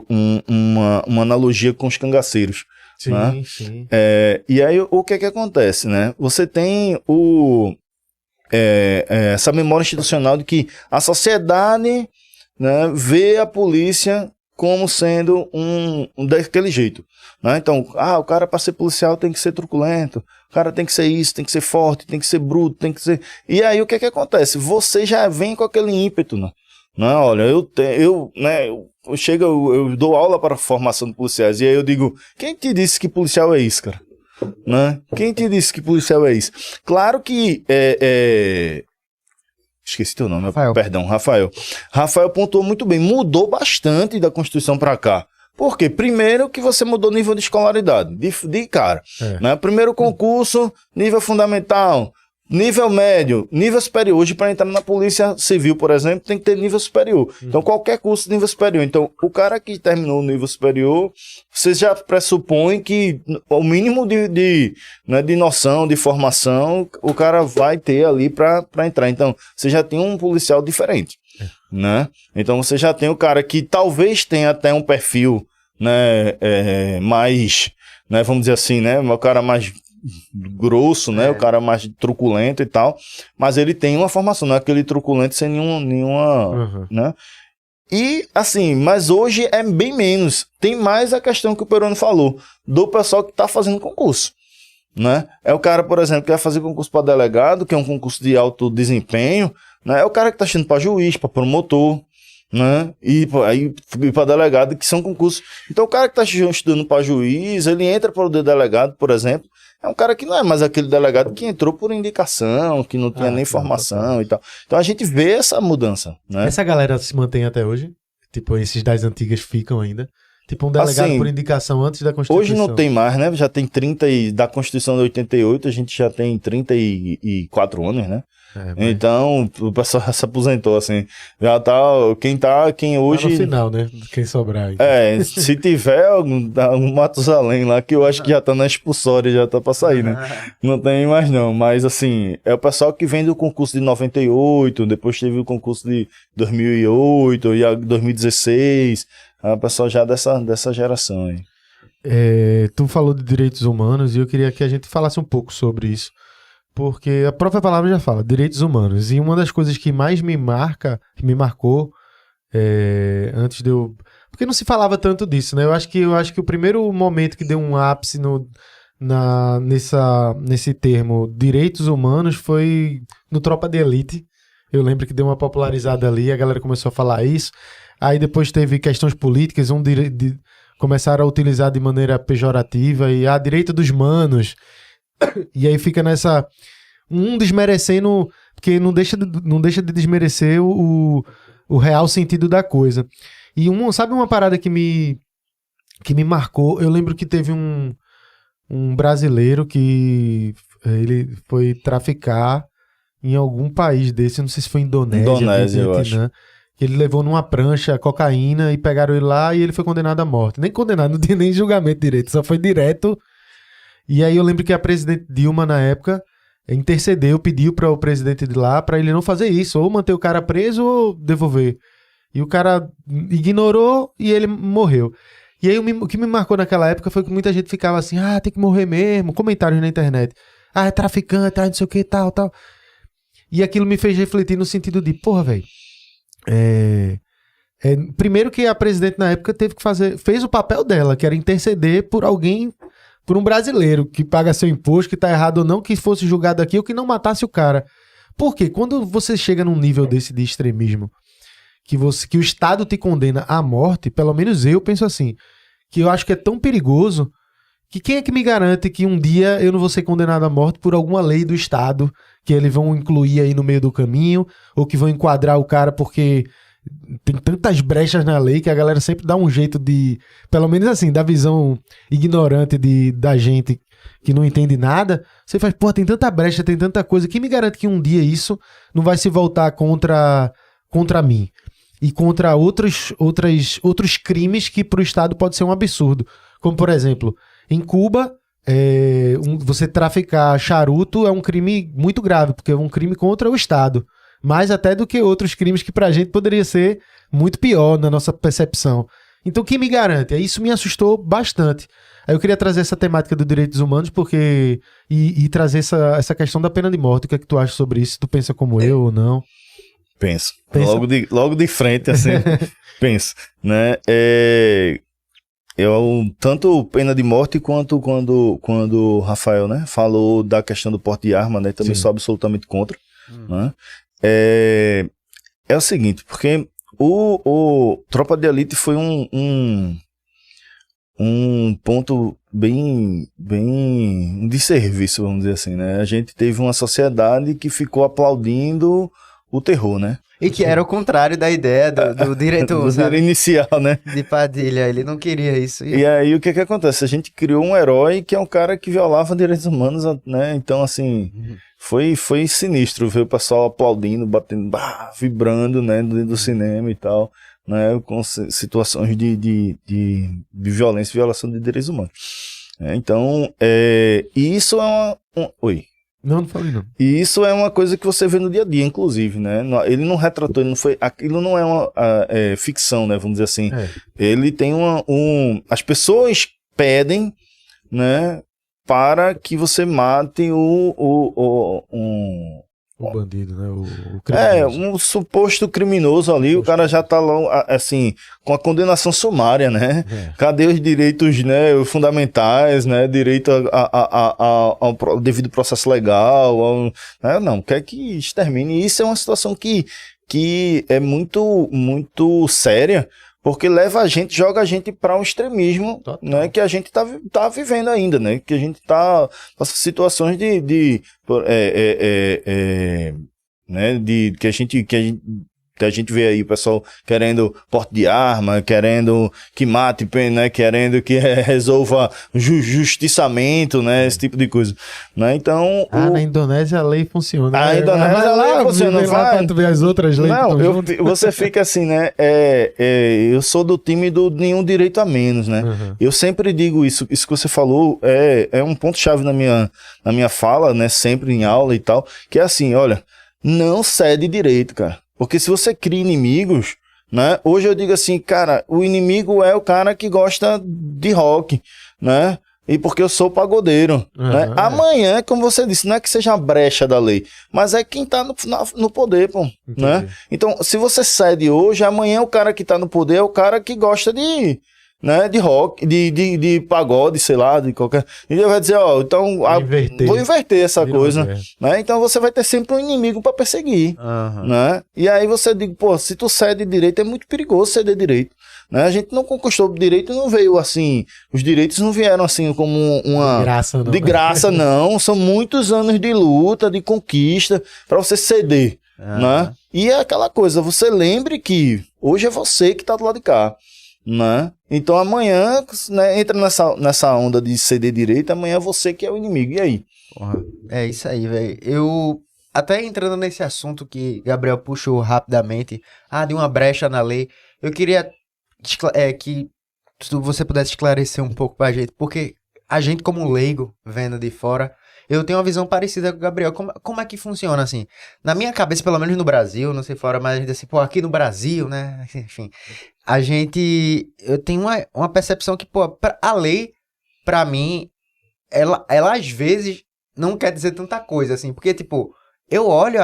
uma analogia com os cangaceiros. Sim, né? sim. E aí o que acontece, né? Você tem essa memória institucional de que a sociedade, né, vê a polícia como sendo daquele jeito, né? Então, o cara para ser policial tem que ser truculento, o cara tem que ser isso, tem que ser forte, tem que ser bruto, tem que ser... E aí o que acontece? Você já vem com aquele ímpeto, né? Não, olha, eu dou aula para a formação de policiais, e aí eu digo, quem te disse que policial é isso, cara? Né? Quem te disse que policial é isso? Claro que esqueci teu nome, Rafael. Perdão, Rafael. Rafael pontuou muito bem, mudou bastante da Constituição para cá. Por quê? Primeiro que você mudou o nível de escolaridade, de cara. Né? Primeiro concurso, nível fundamental, nível médio, nível superior. Hoje, para entrar na Polícia Civil, por exemplo, tem que ter nível superior. Então, qualquer curso de nível superior. Então, o cara que terminou o nível superior, você já pressupõe que o mínimo de noção, de formação, o cara vai ter ali para entrar. Então, você já tem um policial diferente. Né? Então, você já tem o cara que talvez tenha até um perfil, né, mais, né, vamos dizer assim, né, o cara mais grosso, né? O cara mais truculento e tal, mas ele tem uma formação, não é aquele truculento sem nenhuma, né? E assim, mas hoje é bem menos. Tem mais a questão que o Peroni falou, do pessoal que tá fazendo concurso, né? É o cara, por exemplo, que vai fazer concurso para delegado, que é um concurso de alto desempenho, né? É o cara que tá estudando para juiz, para promotor, né? E para delegado, que são concursos. Então o cara que tá estudando para juiz, ele entra para o delegado, por exemplo, é um cara que não é mais aquele delegado que entrou por indicação, que não tinha nem formação e tal. Então a gente vê essa mudança, né? Essa galera se mantém até hoje? Tipo, esses das antigas ficam ainda? Tipo, um delegado assim, por indicação antes da Constituição. Hoje não tem mais, né? Já tem 30 da Constituição de 88, a gente já tem 34 anos, né? Então, o pessoal já se aposentou, assim. Já tá. Quem hoje. Tá no final, né? Quem sobrar. Então. Se tiver um Matusalém lá, que eu acho que já tá na expulsória, já tá pra sair, né? Não tem mais, não. Mas, assim, é o pessoal que vem do concurso de 98, depois teve o concurso de 2008 e 2016. É o pessoal já dessa geração aí. Tu falou de direitos humanos e eu queria que a gente falasse um pouco sobre isso. Porque a própria palavra já fala, direitos humanos. E uma das coisas que mais me marcou, antes de eu... Porque Porque não se falava tanto disso, né? Eu acho que o primeiro momento que deu um ápice nesse termo direitos humanos foi no Tropa de Elite. Eu lembro que deu uma popularizada ali, a galera começou a falar isso. Aí depois teve questões políticas, começaram a utilizar de maneira pejorativa e direito dos manos. E aí fica nessa... desmerecendo, porque não deixa de desmerecer o real sentido da coisa. E sabe uma parada que me marcou? Eu lembro que teve um brasileiro que ele foi traficar em algum país desse, não sei se foi Indonésia, eu acho. Que ele levou numa prancha cocaína e pegaram ele lá e ele foi condenado à morte. Nem condenado, não tinha nem julgamento direito, só foi direto. E aí eu lembro que a presidente Dilma, na época, intercedeu, pediu para o presidente de lá para ele não fazer isso, ou manter o cara preso ou devolver. E o cara ignorou e ele morreu. E aí o que me marcou naquela época foi que muita gente ficava assim, tem que morrer mesmo, comentários na internet. É traficante, não sei o que, tal. E aquilo me fez refletir no sentido de, porra, velho, primeiro que a presidente na época fez o papel dela, que era interceder por alguém, por um brasileiro que paga seu imposto, que tá errado ou não, que fosse julgado aqui ou que não matasse o cara. Por quê? Quando você chega num nível desse de extremismo, que o Estado te condena à morte, pelo menos eu penso assim, que eu acho que é tão perigoso que quem é que me garante que um dia eu não vou ser condenado à morte por alguma lei do Estado que eles vão incluir aí no meio do caminho, ou que vão enquadrar o cara porque tem tantas brechas na lei que a galera sempre dá um jeito de, pelo menos assim, da visão ignorante da gente que não entende nada, você faz, pô, tem tanta brecha, tem tanta coisa, quem me garante que um dia isso não vai se voltar contra mim? E contra outros crimes que para o Estado pode ser um absurdo. Como, por exemplo, em Cuba, você traficar charuto é um crime muito grave, porque é um crime contra o Estado. Mais até do que outros crimes que pra gente poderia ser muito pior na nossa percepção. Então, quem me garante? Isso me assustou bastante. Aí eu queria trazer essa temática dos direitos humanos, porque e trazer essa questão da pena de morte. O que é que tu acha sobre isso? Tu pensa como eu ou não? Penso. Logo de frente, assim, penso, né? Tanto pena de morte quanto quando o Rafael, né, falou da questão do porte de arma, né, também sou absolutamente contra, né? É o seguinte, porque o Tropa de Elite foi um ponto bem de serviço, vamos dizer assim, né? A gente teve uma sociedade que ficou aplaudindo o terror, né? E que era o contrário da ideia do diretor, sabe? Inicial, né? De Padilha, ele não queria isso. E aí o que acontece? A gente criou um herói que é um cara que violava direitos humanos, né? Então, assim, foi sinistro ver o pessoal aplaudindo, batendo, vibrando, né? Dentro do cinema e tal, né? Com situações de violência e violação de direitos humanos. Então, e isso é Oi. Não falei não. E isso é uma coisa que você vê no dia a dia, inclusive, né? Ele não retratou, aquilo não é uma ficção, né? Vamos dizer assim. Ele tem as pessoas pedem, né? Para que você mate o bandido, né? O criminoso. Um suposto criminoso ali, o cara já tá lá, assim, com a condenação sumária, né? Cadê os direitos, né, fundamentais, né? Direito ao devido processo legal, não, quer que extermine. E isso é uma situação que é muito, muito séria, porque joga a gente para um extremismo, né, que a gente tá vivendo ainda, né, que a gente tá nessas situações né, que a gente vê aí o pessoal querendo porte de arma, querendo que mate, né, querendo que resolva justiçamento, né, esse tipo de coisa, né? Então na Indonésia a lei funciona. A Indonésia a lei funciona, vai tu ver as outras leis. Não, você fica assim, né? Eu sou do time do nenhum direito a menos, né? Eu sempre digo isso que você falou é um ponto chave na minha fala, né? Sempre em aula e tal, que é assim, olha, não cede direito, cara. Porque se você cria inimigos, né? Hoje eu digo assim, cara, o inimigo é o cara que gosta de rock, né? e porque eu sou pagodeiro. Né? Amanhã, como você disse, não é que seja a brecha da lei, mas é quem tá no poder, pô. Né? Então, se você cede hoje, amanhã o cara que tá no poder é o cara que gosta de rock, de pagode, sei lá, de qualquer... E ele vai dizer, ó, então vou inverter essa coisa, né? Então você vai ter sempre um inimigo para perseguir, né? E aí você diz, pô, se tu cede direito, é muito perigoso ceder direito, né? A gente não conquistou direito, não veio assim, os direitos não vieram assim como uma... De graça, não. São muitos anos de luta, de conquista, para você ceder, né? E é aquela coisa, você lembre que hoje é você que tá do lado de cá. Né? Então amanhã, né, entra nessa onda de ceder direito, amanhã você que é o inimigo, e aí? Porra, é isso aí, velho. Eu, até entrando nesse assunto que Gabriel puxou rapidamente, de uma brecha na lei, eu queria que você pudesse esclarecer um pouco pra gente, porque a gente como leigo, vendo de fora, eu tenho uma visão parecida com o Gabriel. Como é que funciona, assim? Na minha cabeça, pelo menos no Brasil, não sei fora, mas a gente assim, pô, aqui no Brasil, né? Enfim, eu tenho uma percepção que, pô, a lei, pra mim, ela às vezes não quer dizer tanta coisa, assim. Porque, tipo, eu olho,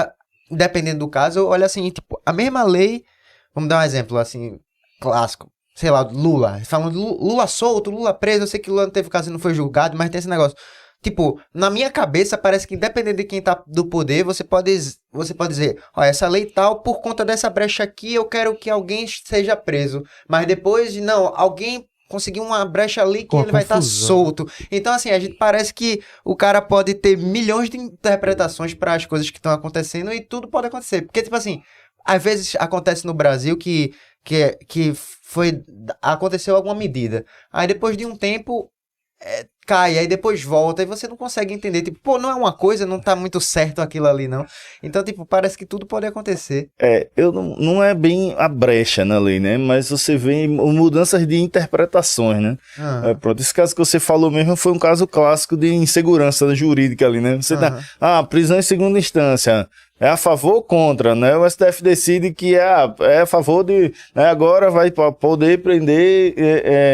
dependendo do caso, eu olho assim, tipo, a mesma lei, vamos dar um exemplo, assim, clássico. Sei lá, Lula. Falando de Lula solto, Lula preso, eu sei que Lula não teve caso e não foi julgado, mas tem esse negócio. Tipo, na minha cabeça, parece que independente de quem tá do poder, você pode dizer, ó, essa lei tal, por conta dessa brecha aqui, eu quero que alguém seja preso. Mas depois, não, alguém conseguiu uma brecha ali que ele vai estar solto. Então, assim, a gente parece que o cara pode ter milhões de interpretações para as coisas que estão acontecendo e tudo pode acontecer. Porque, tipo assim, às vezes acontece no Brasil que aconteceu alguma medida. Aí depois de um tempo... cai, aí depois volta, e você não consegue entender, tipo, pô, não é uma coisa, não tá muito certo aquilo ali, não. Então, tipo, parece que tudo pode acontecer. Não é bem a brecha na lei, né, mas você vê mudanças de interpretações, né. Pronto, esse caso que você falou mesmo foi um caso clássico de insegurança jurídica ali, né, você prisão em segunda instância, é a favor ou contra, né? O STF decide que é a favor de... Né, agora vai poder prender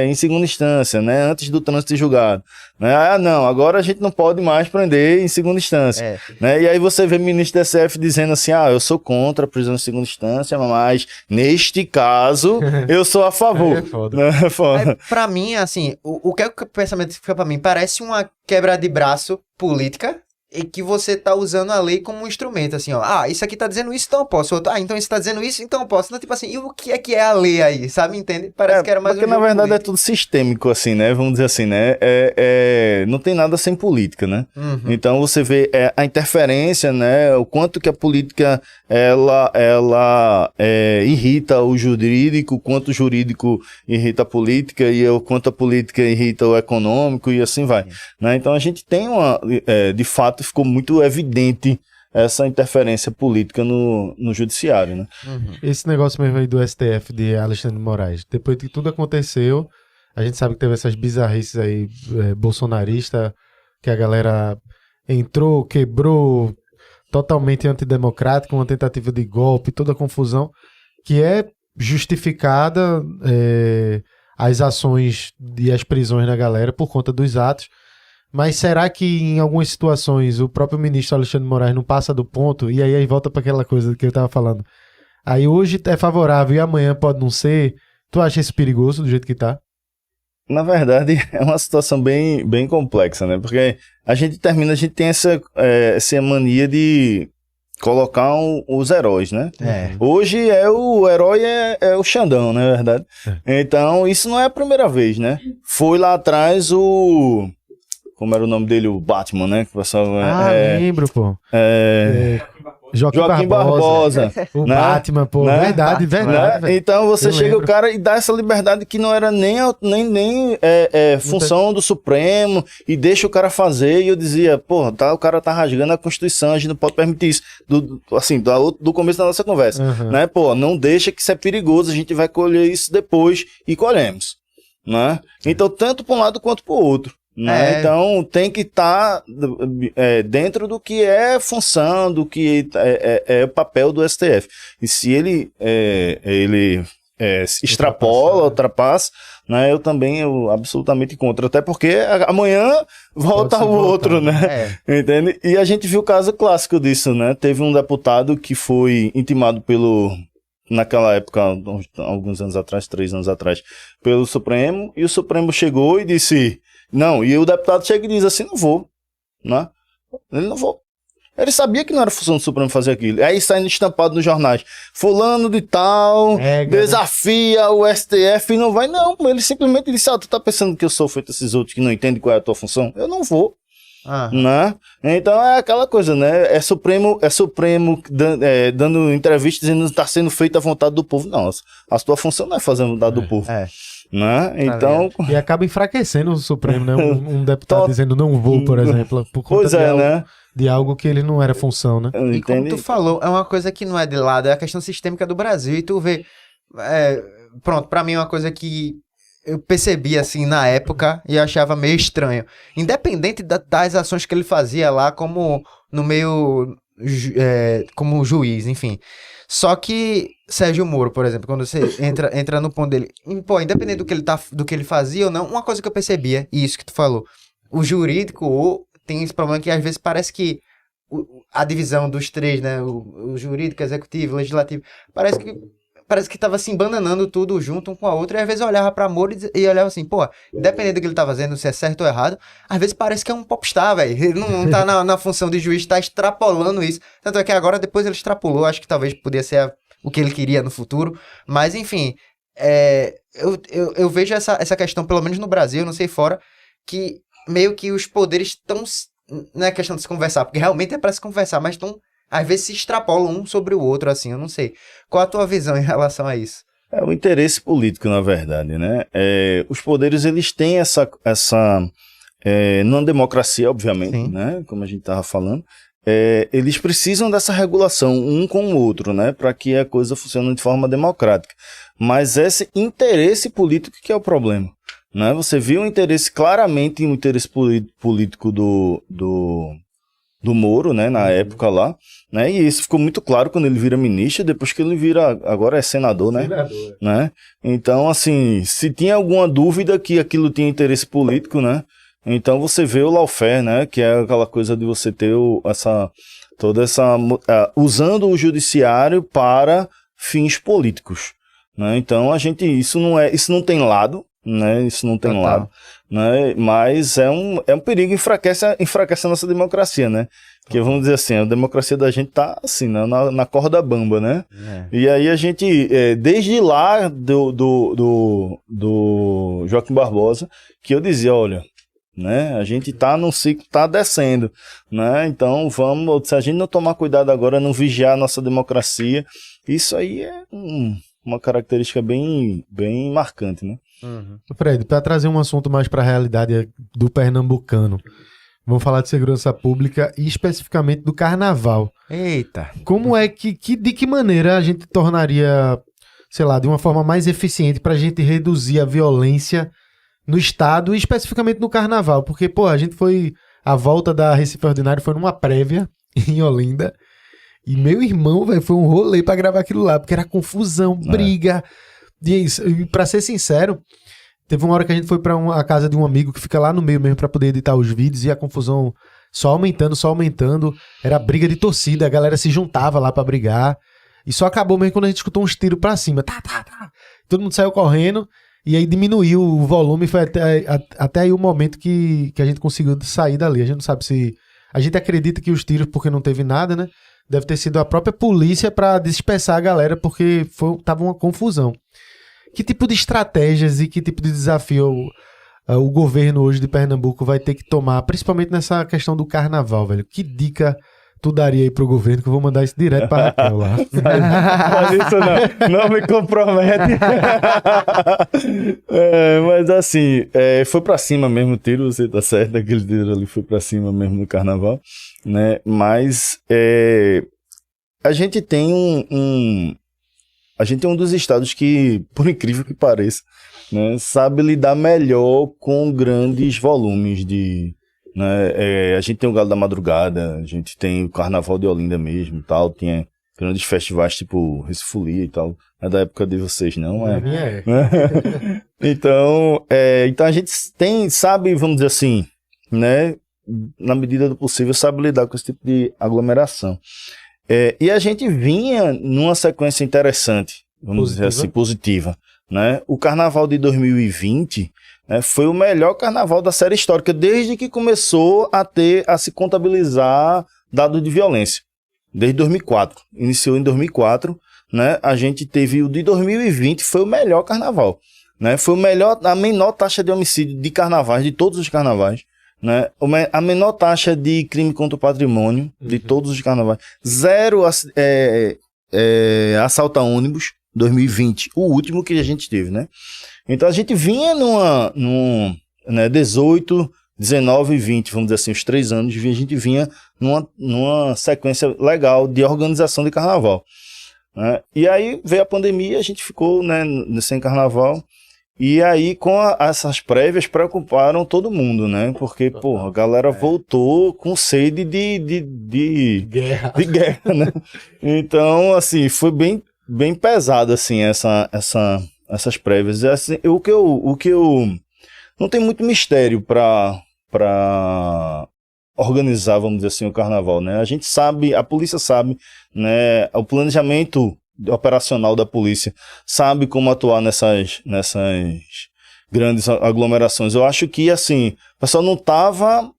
em segunda instância, né? Antes do trânsito julgado. Né? Não, agora a gente não pode mais prender em segunda instância. Né? E aí você vê o ministro do STF dizendo assim, eu sou contra a prisão em segunda instância, mas neste caso eu sou a favor. Foda. Né? Foda. Pra mim, assim, o que é o pensamento que fica pra mim? Parece uma quebra de braço política, e que você tá usando a lei como um instrumento, assim, ó. Isso aqui tá dizendo isso, então eu posso. Então isso tá dizendo isso, então eu posso. Então, tipo assim, e o que é a lei aí, sabe? Entende? Parece que era mais porque na verdade político. É tudo sistêmico, assim, né? Vamos dizer assim, né? Não tem nada sem política, né? Então você vê a interferência, né? O quanto que a política, ela irrita o jurídico, o quanto o jurídico irrita a política, e o quanto a política irrita o econômico, e assim vai. Né? Então a gente tem de fato, ficou muito evidente essa interferência política no judiciário, né? Esse negócio mesmo aí do STF de Alexandre de Moraes, depois que tudo aconteceu, a gente sabe que teve essas bizarrices aí bolsonarista, que a galera entrou, quebrou, totalmente antidemocrática, uma tentativa de golpe, toda a confusão, que é justificada as ações e as prisões da galera por conta dos atos. Mas será que em algumas situações o próprio ministro Alexandre de Moraes não passa do ponto? E aí volta para aquela coisa que eu tava falando. Aí hoje é favorável e amanhã pode não ser. Tu acha isso perigoso do jeito que tá? Na verdade, é uma situação bem, bem complexa, né? Porque a gente tem essa mania de colocar os heróis, né? Hoje o herói é o Xandão, não é verdade? Então, isso não é a primeira vez, né? Foi lá atrás como era o nome dele? O Batman, né? Que o pessoal, lembro, pô. Joaquim Barbosa. O né? Batman, pô. Né? Verdade. Né? Então você chega o cara e dá essa liberdade que não era nem função do Supremo, e deixa o cara fazer, e eu dizia, pô, o cara tá rasgando a Constituição, a gente não pode permitir isso. Do começo da nossa conversa. Né? Pô, não deixa, que isso é perigoso, a gente vai colher isso depois, e colhemos. Né? Então, tanto para um lado quanto para o outro. Né? Então tem que estar dentro do que é função, do que é o papel do STF. E se ele extrapola, ultrapassa, né? Eu absolutamente contra, até porque amanhã volta o outro, né? Entende? E a gente viu o caso clássico disso, né? Teve um deputado que foi intimado naquela época, alguns anos atrás, 3 anos atrás, pelo Supremo, e o Supremo chegou e disse, não, e o deputado chega e diz assim, não vou, né? Ele não vou. Ele sabia que não era função do Supremo fazer aquilo. Aí saindo estampado nos jornais. Fulano de tal, desafia o STF e não vai. Não, ele simplesmente disse, tu tá pensando que eu sou feito esses outros que não entendem qual é a tua função? Eu não vou. Né? Então é aquela coisa, né? É Supremo dando entrevista dizendo que tá sendo feita a vontade do povo. Não, a tua função não é fazer a vontade do povo. Né? Então... E acaba enfraquecendo o Supremo, né? Um deputado dizendo não vou, por exemplo, por conta de algo que ele não era função, né? E como tu falou, é uma coisa que não é de lado, é a questão sistêmica do Brasil. E tu vê, pronto, pra mim é uma coisa que eu percebi assim na época e achava meio estranho. Independente das ações que ele fazia lá como no meio, como juiz, enfim. Só que Sérgio Moro, por exemplo, quando você entra no ponto dele, pô, independente do que ele fazia ou não, uma coisa que eu percebia, e isso que tu falou, o jurídico tem esse problema que às vezes parece que a divisão dos três, né, o jurídico, executivo, legislativo, parece que tava se embananando tudo junto um com a outra, e às vezes eu olhava pra Moro e olhava assim, pô, independente do que ele tá fazendo, se é certo ou errado, às vezes parece que é um popstar, velho, ele não tá na função de juiz, tá extrapolando isso, tanto é que agora depois ele extrapolou, acho que talvez podia ser o que ele queria no futuro, mas enfim, eu vejo essa questão, pelo menos no Brasil, não sei fora, que meio que os poderes estão, não é questão de se conversar, porque realmente é pra se conversar, mas estão, às vezes se extrapolam um sobre o outro, assim, eu não sei. Qual a tua visão em relação a isso? É o interesse político, na verdade, né? Os poderes, eles têm essa não democracia, obviamente, né? Como a gente estava falando, eles precisam dessa regulação um com o outro, né? Para que a coisa funcione de forma democrática. Mas esse interesse político que é o problema, né? Você viu o interesse, claramente, o interesse político do Moro, né, na época lá, né, e isso ficou muito claro quando ele vira ministro, depois que ele vira, agora é senador, né, né, então, assim, se tinha alguma dúvida que aquilo tinha interesse político, né, então você vê o lawfare, né, que é aquela coisa de você ter usando o judiciário para fins políticos, né, então isso não tem lado, né, isso não tem lado, né, mas é um perigo, enfraquece a nossa democracia, né, que vamos dizer assim, a democracia da gente tá assim, né, na corda bamba, né, e aí a gente, desde lá do Joaquim Barbosa, que eu dizia, olha, né, a gente tá num ciclo, tá descendo, né, então se a gente não tomar cuidado agora, não vigiar a nossa democracia, isso aí é uma característica bem, bem marcante, né. Fred, para trazer um assunto mais para a realidade do pernambucano, vamos falar de segurança pública e especificamente do carnaval. Eita! Como é de que maneira a gente tornaria, sei lá, de uma forma mais eficiente para a gente reduzir a violência no estado e especificamente no carnaval? Porque, pô, a volta da Recife Ordinário foi numa prévia em Olinda e meu irmão, velho, foi um rolê para gravar aquilo lá, porque era confusão, briga. E pra ser sincero, teve uma hora que a gente foi pra a casa de um amigo que fica lá no meio mesmo pra poder editar os vídeos e a confusão só aumentando. Era briga de torcida, a galera se juntava lá pra brigar. E só acabou mesmo quando a gente escutou uns tiros pra cima. Tá. Todo mundo saiu correndo e aí diminuiu o volume. Foi até aí o momento que a gente conseguiu sair dali. A gente não sabe se... A gente acredita que os tiros, porque não teve nada, né? Deve ter sido a própria polícia pra dispersar a galera, porque tava uma confusão. Que tipo de estratégias e que tipo de desafio o governo hoje de Pernambuco vai ter que tomar, principalmente nessa questão do carnaval, velho? Que dica tu daria aí pro governo, que eu vou mandar isso direto pra Raquel lá? Mas isso não me compromete. Mas assim, foi pra cima mesmo o tiro, você tá certo, aquele tiro ali foi pra cima mesmo no carnaval, né? Mas a gente tem um dos estados que, por incrível que pareça, né, sabe lidar melhor com grandes volumes né, a gente tem o Galo da Madrugada, a gente tem o Carnaval de Olinda mesmo e tal, tinha grandes festivais tipo Recifolia e tal, é da época de vocês, não é? Então a gente sabe, vamos dizer assim, né, na medida do possível, sabe lidar com esse tipo de aglomeração. E a gente vinha numa sequência interessante, vamos dizer assim, positiva, né? O carnaval de 2020, né, foi o melhor carnaval da série histórica, desde que começou a se contabilizar dados de violência. Desde 2004. Iniciou em 2004, né? A gente teve o de 2020, foi o melhor carnaval, né? Foi a menor taxa de homicídio de carnavais, de todos os carnavais, né? A menor taxa de crime contra o patrimônio de todos os carnavais. 0 assalto a ônibus, 2020, o último que a gente teve, né? Então a gente vinha né, 18, 19 e 20, vamos dizer assim, os 3 anos, a gente vinha numa sequência legal de organização de carnaval, né? E aí veio a pandemia, a gente ficou, né, sem carnaval, e aí com essas prévias preocuparam todo mundo, né? Porque, pô, a galera voltou com sede de guerra, né? Então, assim, foi bem pesado, assim, essas prévias. Assim, o que eu não tem muito mistério para organizar, vamos dizer assim, o carnaval, né? A gente sabe, a polícia sabe, né? O planejamento operacional da polícia sabe como atuar nessas grandes aglomerações. Eu acho que, assim, o pessoal não estava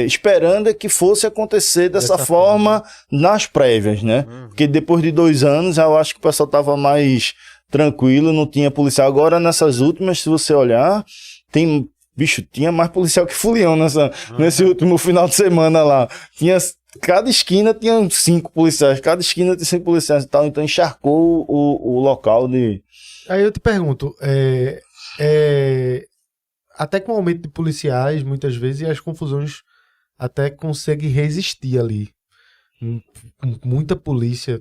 esperando que fosse acontecer dessa forma nas prévias, né? Porque depois de 2 anos, eu acho que o pessoal estava mais tranquilo, não tinha policial. Agora, nessas últimas, se você olhar, tinha mais policial que fulião nesse último final de semana lá. Cada esquina tinha 5 policiais, cada esquina tinha 5 policiais e tal, então encharcou o local de... Aí eu te pergunto, até com o aumento de policiais, muitas vezes, as confusões até conseguem resistir ali, com muita polícia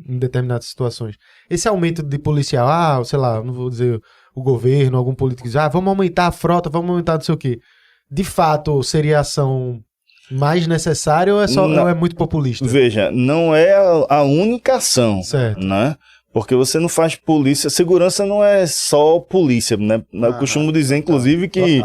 em determinadas situações. Esse aumento de policial, sei lá, não vou dizer o governo, algum político diz, vamos aumentar a frota, vamos aumentar não sei o quê. De fato, seria ação mais necessária ou ou é muito populista? Veja, não é a única ação, certo, né? Porque você não faz polícia, segurança não é só polícia, né? Eu costumo dizer, inclusive, que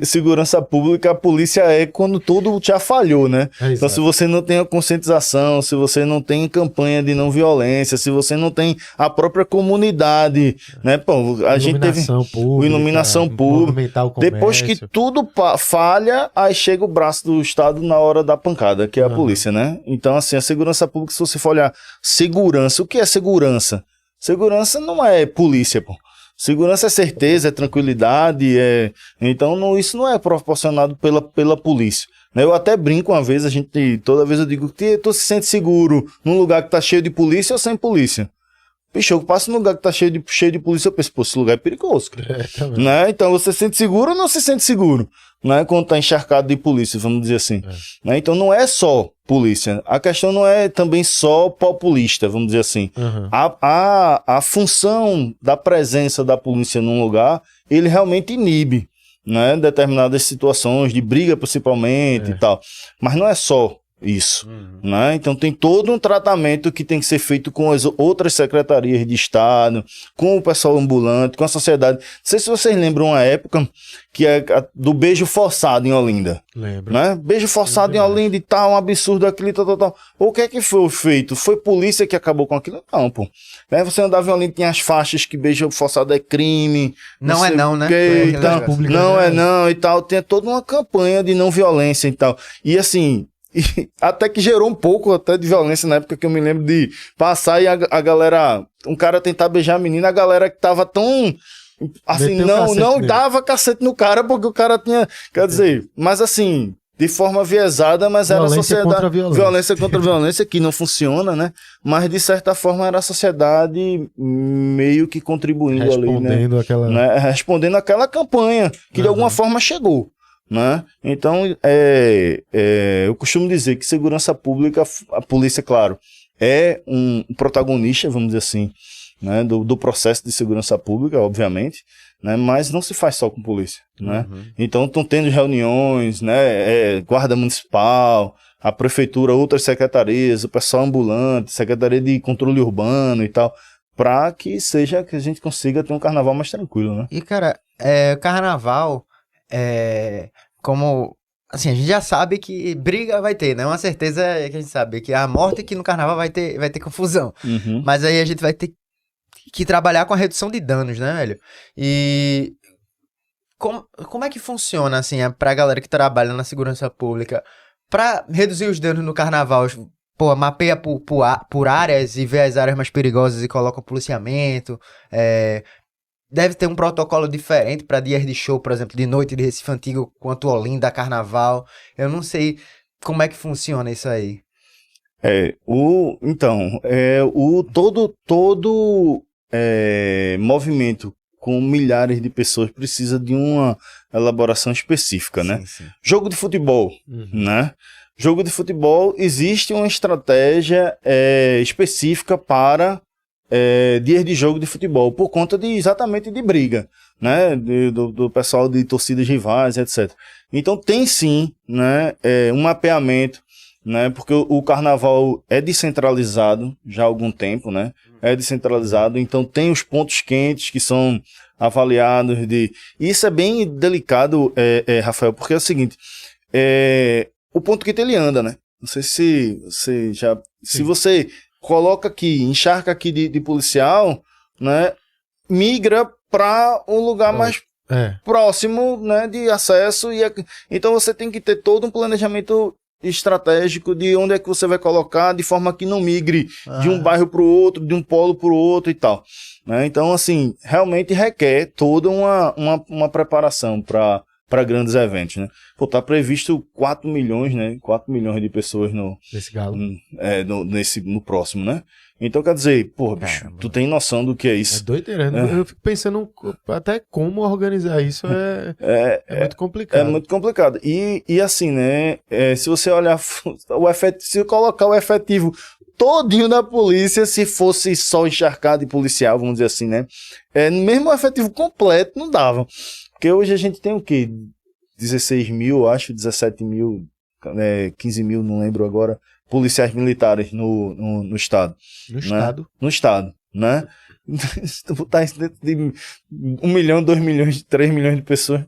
segurança pública, a polícia é quando tudo já falhou, né? Então, se você não tem a conscientização, se você não tem campanha de não violência, se você não tem a própria comunidade, né? Pô, a gente teve iluminação pública, depois que tudo falha, aí chega o braço do Estado na hora da pancada, que é a polícia, né? Então, assim, a segurança pública, se você for olhar segurança, o que é segurança? Segurança não é polícia, pô. Segurança é certeza, é tranquilidade, então isso não é proporcionado pela polícia, né? Eu até brinco uma vez, toda vez eu digo que tu se sente seguro num lugar que tá cheio de polícia ou sem polícia? Bicho, eu passo num lugar que tá cheio de polícia, eu penso, pô, esse lugar é perigoso, né? Então você se sente seguro ou não se sente seguro, né? Quando tá encharcado de polícia, vamos dizer assim, né? Então não é só polícia, a questão não é também só populista, vamos dizer assim. A função da presença da polícia num lugar, ele realmente inibe, né? Determinadas situações de briga principalmente e tal, mas não é só isso, né? Então tem todo um tratamento que tem que ser feito com as outras secretarias de Estado, com o pessoal ambulante, com a sociedade. Não sei se vocês lembram uma época que é do beijo forçado em Olinda. Lembro. Né? Beijo forçado em Olinda e tal, um absurdo aquilo, tal. O que é que foi feito? Foi polícia que acabou com aquilo? Não, pô. Né? Você andava em Olinda, tinha as faixas que beijo forçado é crime. Não é não, né? Não é não e tal. Tem toda uma campanha de não violência e tal. E assim... até que gerou um pouco até de violência na época, que eu me lembro de passar e a galera, um cara tentar beijar a menina, a galera que tava tão assim, não dava cacete no cara, porque o cara tinha, quer dizer, mas assim, de forma viesada, mas era a sociedade, violência contra violência, que não funciona, né? Mas de certa forma era a sociedade meio que contribuindo respondendo ali, né? Respondendo aquela campanha que de alguma forma chegou, né? Então, eu costumo dizer que segurança pública, a polícia, claro, é um protagonista, vamos dizer assim, né, do processo de segurança pública, obviamente, né, mas não se faz só com polícia, né? Então, estão tendo reuniões, né, guarda municipal, a prefeitura, outras secretarias, o pessoal ambulante, secretaria de controle urbano e tal, para que a gente consiga ter um carnaval mais tranquilo, né? E, cara, carnaval, como... Assim, a gente já sabe que briga vai ter, né? Uma certeza que a gente sabe que a morte é que no carnaval vai ter confusão. Uhum. Mas aí a gente vai ter que trabalhar com a redução de danos, né, velho? E como é que funciona, assim, pra galera que trabalha na segurança pública, pra reduzir os danos no carnaval? Pô, mapeia por áreas e vê as áreas mais perigosas e coloca o policiamento. Deve ter um protocolo diferente pra dias de show, por exemplo, de noite de Recife Antigo, quanto Olinda, Carnaval. Eu não sei como é que funciona isso aí. Todo movimento com milhares de pessoas precisa de uma elaboração específica, né? Sim. Jogo de futebol, né? Jogo de futebol, existe uma estratégia específica para dias de jogo de futebol, por conta exatamente de briga, né? Do pessoal de torcidas rivais, etc. Então tem sim, né? Um mapeamento, né? Porque o carnaval é descentralizado já há algum tempo, né? É descentralizado, então tem os pontos quentes que são avaliados Isso é bem delicado, Rafael, porque é o seguinte, o ponto quente ele anda, né? Não sei se você já... Se você coloca aqui, encharca aqui de policial, né? Migra para um lugar mais próximo, né? De acesso. Então você tem que ter todo um planejamento estratégico de onde é que você vai colocar, de forma que não migre de um bairro para o outro, de um polo para o outro e tal, né? Então, assim, realmente requer toda uma preparação para grandes eventos, né? Pô, tá previsto 4 milhões, né? 4 milhões de pessoas Nesse galo. no próximo, né? Então, quer dizer, pô, bicho, tu tem noção do que é isso? É doideira, né? Eu fico pensando até como organizar isso é muito complicado. É muito complicado. E assim, né? Se você olhar se colocar o efetivo todinho da polícia, se fosse só encharcado de policial, vamos dizer assim, né? Mesmo o efetivo completo não dava. Porque hoje a gente tem o quê? 16 mil, acho, 17 mil, 15 mil, não lembro agora, policiais militares no Estado. No Estado? No Estado, né? Se tu botar isso dentro de 1 milhão, 2 milhões, 3 milhões de pessoas,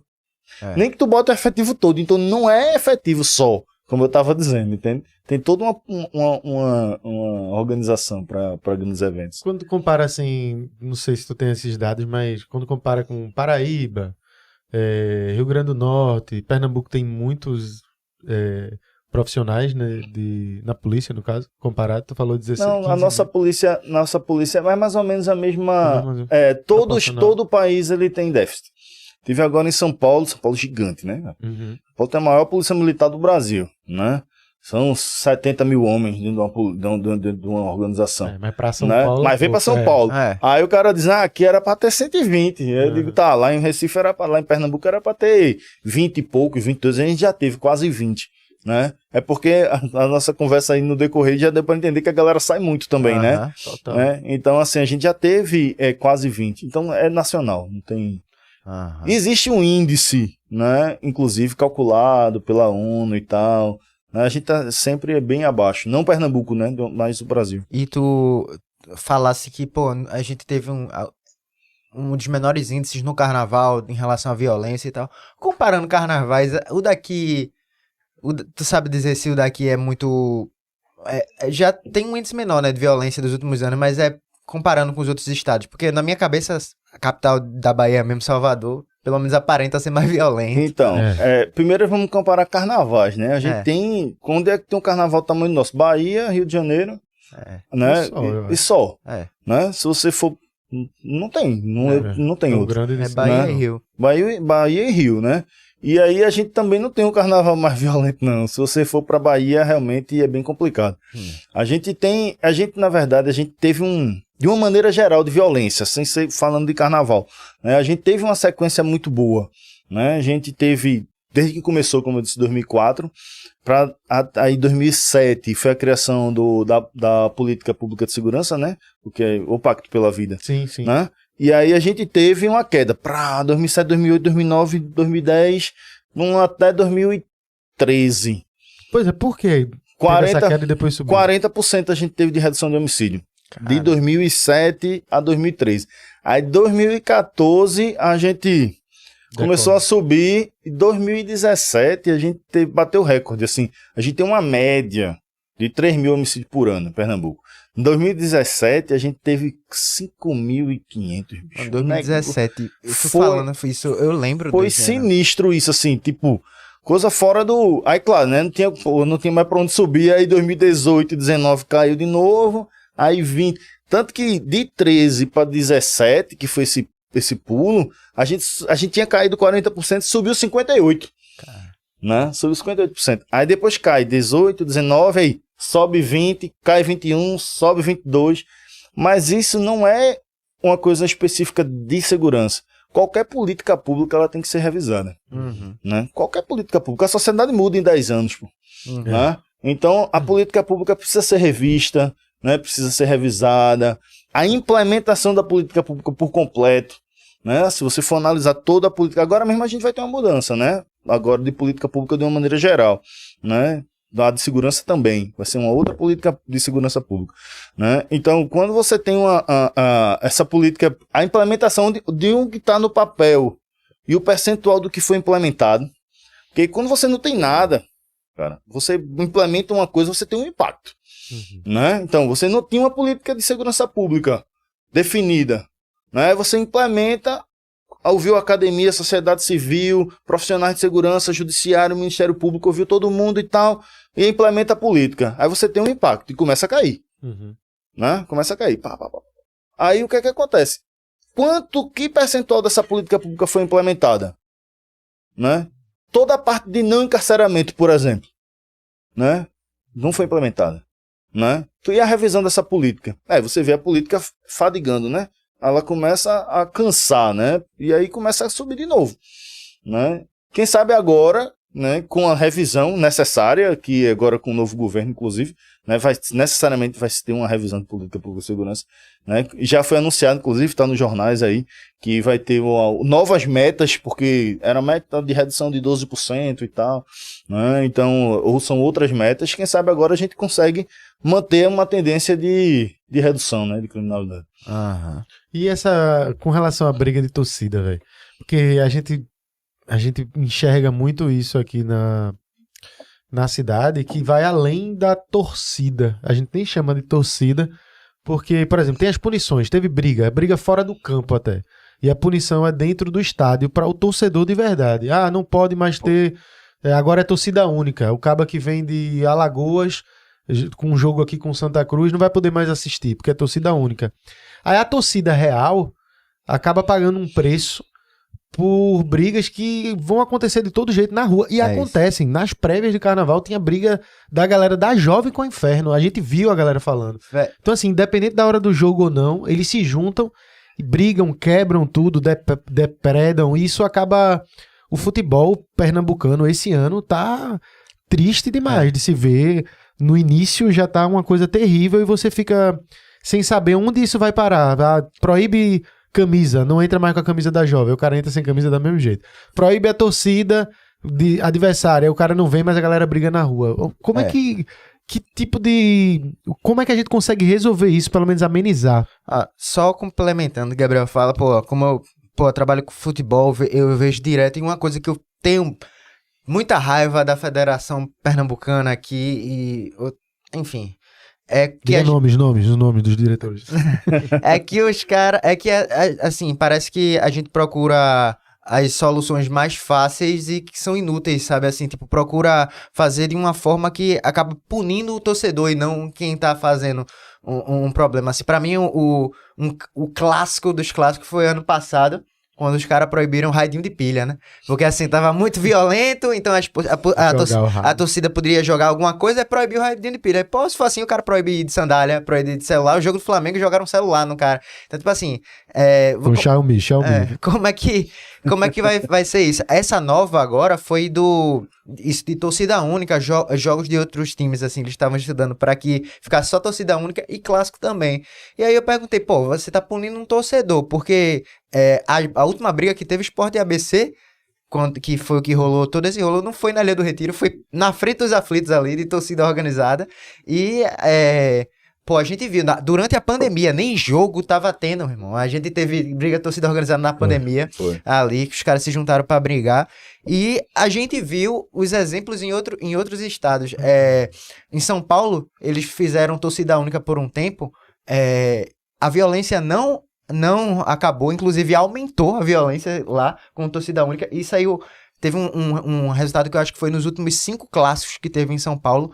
nem que tu bota o efetivo todo, então não é efetivo só, como eu estava dizendo, entende? Tem toda uma organização para grandes eventos. Quando tu compara assim, não sei se tu tem esses dados, mas quando compara com Paraíba, Rio Grande do Norte, Pernambuco tem muitos profissionais, né, na polícia, no caso, comparado, tu falou 16. Não, a nossa polícia é mais ou menos a mesma. Todo o país ele tem déficit. Tive agora em São Paulo gigante, né? São Paulo tem a maior polícia militar do Brasil, né? São 70 mil homens dentro de uma organização. Mas para São né? Paulo... Mas vem para São Paulo. Aí o cara diz, aqui era para ter 120. Eu digo, tá, lá em Recife lá em Pernambuco era para ter 20 e poucos, 22. A gente já teve quase 20, né? É porque a nossa conversa aí no decorrer já deu para entender que a galera sai muito também, né? Total. Então, assim, a gente já teve quase 20. Então, é nacional, não tem... Existe um índice, né? Inclusive calculado pela ONU e tal... A gente tá sempre bem abaixo. Não Pernambuco, né? Mas o Brasil. E tu falasse que, pô, a gente teve um dos menores índices no carnaval em relação à violência e tal. Comparando carnavais, o daqui... tu sabe dizer se o daqui é muito... já tem um índice menor, né, de violência dos últimos anos, mas comparando com os outros estados. Porque na minha cabeça, a capital da Bahia mesmo, Salvador... Pelo menos aparenta ser mais violento. Então, primeiro vamos comparar carnavais, né? A gente tem... Onde é que tem um carnaval do tamanho nosso? Bahia, Rio de Janeiro, né? E só. Né? Se você for... Não tem. Não tem outro. Bahia e Rio. Bahia e Rio, né? E aí a gente também não tem um carnaval mais violento, não. Se você for pra Bahia, realmente é bem complicado. Na verdade, a gente teve de uma maneira geral de violência, sem ser falando de carnaval, né? A gente teve uma sequência muito boa, né? A gente teve, desde que começou, como eu disse, 2004, aí 2007 foi a criação da Política Pública de Segurança, né? O Pacto pela Vida. Sim. Né? E aí a gente teve uma queda para 2007, 2008, 2009, 2010, até 2013. Pois é, por quê? 40, essa queda e depois subiu. 40% a gente teve de redução de homicídio. De 2007 a 2013. Aí, 2014, a gente começou a subir. Em 2017, a gente bateu recorde. Assim, a gente tem uma média de 3 mil homicídios por ano em Pernambuco. Em 2017, a gente teve 5.500. Em 2017, eu tô falando isso, eu lembro. Foi sinistro isso, assim, tipo, coisa fora do... Aí, claro, né, não tinha mais pra onde subir. Aí, 2018 e 2019 caiu de novo. Aí, 20... Tanto que de 13 para 17, que foi esse pulo, a gente tinha caído 40%, subiu 58%. Né? Subiu 58%. Aí depois cai 18, 19, aí sobe 20, cai 21, sobe 22. Mas isso não é uma coisa específica de segurança. Qualquer política pública ela tem que ser revisada. Né? Qualquer política pública. A sociedade muda em 10 anos. Pô, né? Então, a política pública precisa ser revista, né? Precisa ser revisada. A implementação da política pública por completo. Né? Se você for analisar toda a política... Agora mesmo a gente vai ter uma mudança, né? Agora de política pública de uma maneira geral. Né? Da de segurança também. Vai ser uma outra política de segurança pública. Né? Então, quando você tem essa política... A implementação de um que está no papel e o percentual do que foi implementado. Porque quando você não tem nada, cara, você implementa uma coisa, você tem um impacto. Né? Então, você não tinha uma política de segurança pública definida. Né? Você implementa, ouviu a academia, a sociedade civil, profissionais de segurança, judiciário, Ministério Público, ouviu todo mundo e tal, e implementa a política. Aí você tem um impacto e começa a cair. Né? Começa a cair. Pá, pá, pá. Aí o que é que acontece? Que percentual dessa política pública foi implementada? Né? Toda a parte de não encarceramento, por exemplo, né? Não foi implementada. Né? E a revisão dessa política? Você vê a política fadigando, né? Ela começa a cansar, né? E aí começa a subir de novo, né? Quem sabe agora, né, com a revisão necessária, que agora com o novo governo, inclusive, né, necessariamente vai ter uma revisão de política pública de segurança, né? Já foi anunciado, inclusive, está nos jornais aí, que vai ter novas metas, porque era meta de redução de 12% e tal, né? Então, ou são outras metas, quem sabe agora a gente consegue manter uma tendência de redução, né, de criminalidade. E com relação à briga de torcida, velho, porque a gente enxerga muito isso aqui na cidade, que vai além da torcida. A gente nem chama de torcida, porque, por exemplo, tem as punições, teve briga fora do campo até. E a punição é dentro do estádio para o torcedor de verdade. Não pode mais ter... agora é torcida única. O caba que vem de Alagoas, com um jogo aqui com Santa Cruz, não vai poder mais assistir, porque é torcida única. Aí a torcida real acaba pagando um preço por brigas que vão acontecer de todo jeito na rua. E acontecem. Isso. Nas prévias de carnaval tinha briga da galera da Jovem com o Inferno. A gente viu a galera falando. Então, assim, independente da hora do jogo ou não, eles se juntam, brigam, quebram tudo, depredam. E isso acaba... O futebol pernambucano esse ano tá triste demais de se ver. No início já tá uma coisa terrível e você fica sem saber onde isso vai parar. Proíbe camisa, não entra mais com a camisa da Jovem, o cara entra sem camisa do mesmo jeito. Proíbe a torcida de adversária, o cara não vem, mas a galera briga na rua. Como é que tipo de... Como é que a gente consegue resolver isso, pelo menos amenizar? Só complementando, o Gabriel fala, como eu trabalho com futebol, eu vejo direto, e uma coisa que eu tenho muita raiva da Federação Pernambucana aqui, enfim... Os nomes dos diretores. É que os caras... assim, parece que a gente procura as soluções mais fáceis e que são inúteis, sabe? Assim, tipo, procura fazer de uma forma que acaba punindo o torcedor e não quem tá fazendo um problema. Assim, pra mim, o clássico dos clássicos foi ano passado, quando os caras proibiram o raidinho de pilha, né? Porque, assim, tava muito violento, então a torcida poderia jogar alguma coisa e proibir o raidinho de pilha. E, se for assim, o cara proibir de sandália, proibir de celular. O jogo do Flamengo jogaram um celular no cara. Então, tipo assim... Xiaomi. Como é que vai ser isso? Essa nova agora foi de torcida única, jogos de outros times, assim, eles estavam estudando para que ficasse só torcida única e clássico também. E aí eu perguntei, você tá punindo um torcedor, porque a última briga que teve Sport e ABC, que foi o que rolou, todo esse rolo, não foi na Ilha do Retiro, foi na frente dos aflitos ali, de torcida organizada, e Pô, a gente viu, durante a pandemia, nem jogo tava tendo, meu irmão. A gente teve briga torcida organizada na pandemia, ali, que os caras se juntaram pra brigar. E a gente viu os exemplos em outros estados. Em São Paulo, eles fizeram torcida única por um tempo. A violência não acabou, inclusive aumentou a violência lá com torcida única. E saiu, teve um resultado que eu acho que foi nos últimos 5 clássicos que teve em São Paulo.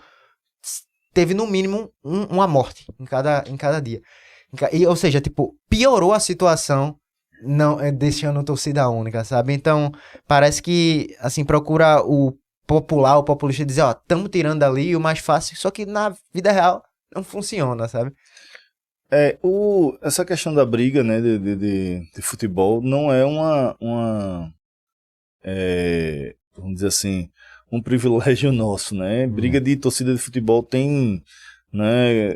Teve no mínimo uma morte em cada dia. Ou seja, tipo, piorou a situação deixando torcida única, sabe? Então, parece que, assim, procura o populista dizer, ó, estamos tirando ali o mais fácil, só que na vida real não funciona, sabe? Essa questão da briga, né, de futebol não é vamos dizer assim, um privilégio nosso, né? Briga de torcida de futebol tem, né,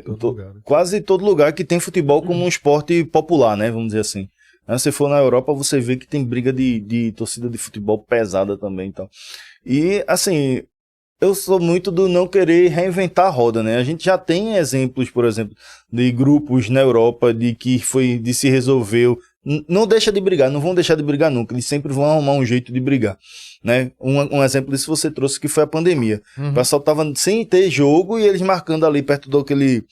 quase todo lugar que tem futebol como um esporte popular, né? Vamos dizer assim. Se você for na Europa, você vê que tem briga de torcida de futebol pesada também, então. E, assim, eu sou muito do não querer reinventar a roda, né? A gente já tem exemplos, por exemplo, de grupos na Europa de se resolveu. Não deixa de brigar, não vão deixar de brigar nunca, eles sempre vão arrumar um jeito de brigar, né? Um exemplo disso você trouxe que foi a pandemia. O pessoal tava sem ter jogo e eles marcando ali perto daquele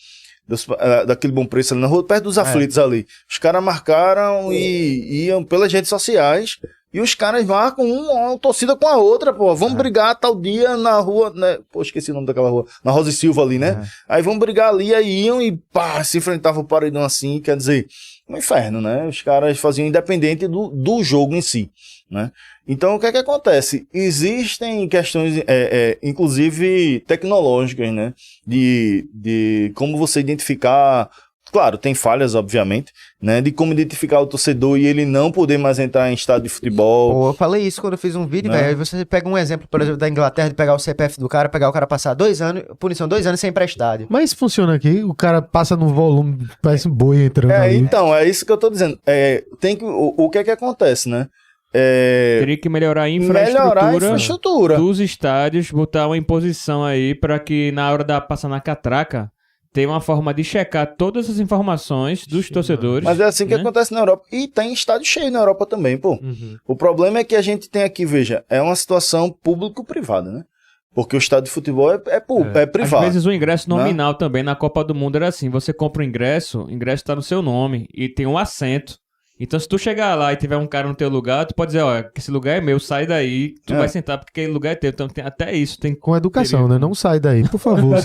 Bom Preço ali na rua, perto dos aflitos ali. Os caras marcaram e iam pelas redes sociais e os caras marcam uma torcida com a outra, pô. Vamos brigar tal dia na rua, né? Pô, esqueci o nome daquela rua. Na Rosa e Silva ali, né? Aí vamos brigar ali, aí iam e pá, se enfrentavam o paredão assim, quer dizer, um inferno, né? Os caras faziam independente do jogo em si, né? Então, o que é que acontece? Existem questões, inclusive tecnológicas, né? De como você identificar. Claro, tem falhas, obviamente, né? De como identificar o torcedor e ele não poder mais entrar em estádio de futebol. Pô, eu falei isso quando eu fiz um vídeo, velho. Aí você pega um exemplo, por exemplo, da Inglaterra, de pegar o CPF do cara, pegar o cara passar 2 anos, punição 2 anos sem ir pra estádio. Mas isso funciona aqui, o cara passa no volume, parece um boi entrando ali. Então, é isso que eu tô dizendo. O que é que acontece, né? Teria que melhorar a infraestrutura dos estádios, botar uma imposição aí para que na hora da passar na catraca tem uma forma de checar todas as informações dos torcedores. Mas é assim que acontece na Europa. E tem estádio cheio na Europa também, pô. O problema é que a gente tem aqui, veja, é uma situação público-privada, né? Porque o estádio de futebol é privado. Às vezes o ingresso nominal também na Copa do Mundo era assim, você compra o ingresso está no seu nome e tem um assento. Então, se tu chegar lá e tiver um cara no teu lugar, tu pode dizer, ó, que esse lugar é meu, sai daí, tu vai sentar porque aquele lugar é teu. Então, tem até isso. Com educação, né? Não sai daí, por favor.